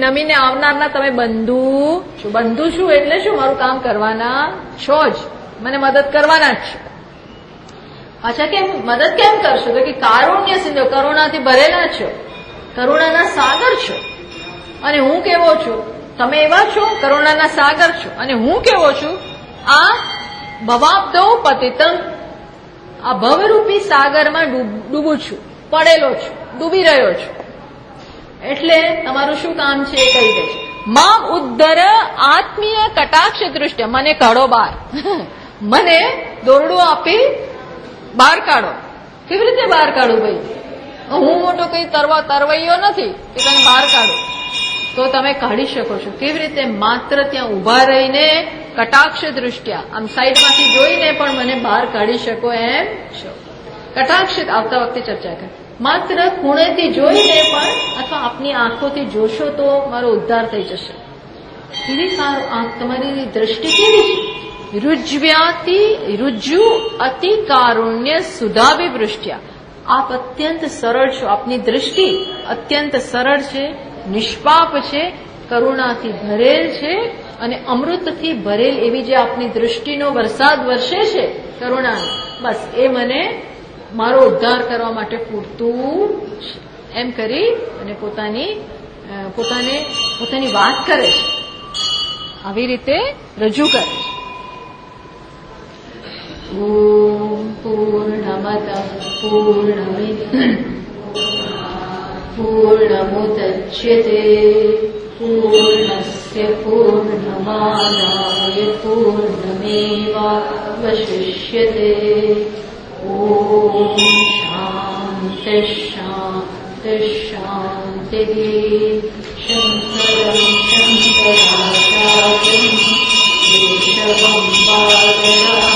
નમીને આવનારના તમે બંધુ છો. બંધુ શું એટલે શું? મારું કામ કરવાના છો જ, મને મદદ કરવાના જ છો. અચ્છા, કેમ મદદ કેમ કરશો? તો કે કારુણ્ય સિંધુ, કરુણાથી ભરેલા છો, કરુણાના સાગર છો. અને હું કેવો છું? તમે એવા છો, કરુણાના સાગર છો. અને હું કેવો છું? આ ભવાબ્દો પતિતમ, આ ભવરૂપી સાગરમાં ડૂબું છું, પડેલો છું, ડૂબી રહ્યો છું. એટલે તમારું શું કામ છે એ કહી દે છે. માં ઉદ્ધર આત્મીય કટાક્ષ દૃષ્ટિ, મને કાઢો બહાર, મને દોરડું આપી બહાર કાઢો. કેવી રીતે બહાર કાઢું ભાઈ? હું મોટો કઈ તરવૈયો નથી કે તને બહાર કાઢું. તો તમે કાઢી શકો છો. કેવી રીતે? માત્ર ત્યાં ઉભા રહીને કટાક્ષ દૃષ્ટિયા, આમ સાઈડમાંથી જોઈને પણ મને બહાર કાઢી શકો એમ છો. કટાક્ષ આવતા વખતે ચર્ચા કરી. માત્ર ખૂણેથી જોઈને પણ અથવા આપની આંખોથી જોશો તો મારો ઉદ્ધાર થઈ જશે. કેવી તમારી દ્રષ્ટિ કેવી છે? રુજ્જુ અતિ કારુણ્ય સુધાભિવૃષ્ટિયા. આપ અત્યંત સરળ છો, આપની દ્રષ્ટિ અત્યંત સરળ છે, નિષ્પાપ છે, કરુણાથી ભરેલ છે અને અમૃતથી ભરેલ એવી જે આપની દૃષ્ટિનો વરસાદ વરસે છે કરુણાનો, બસ એ મને મારો ઉદ્ધાર કરવા માટે પૂરતું છે. એમ કરી અને પોતાની વાત કરે છે, આવી રીતે રજૂ કરે છે. ઓમ પૂર્ણમદ પૂર્ણમિદં પૂર્ણમુદચ્યતે પૂર્ણસ્ય પૂર્ણમાદાય પૂર્ણમેવાવશિષ્યતે. ઓમ શાંતિ શાંતિ शान्तिः शङ्करं शङ्कराचार्यं केशवं बादरायणम्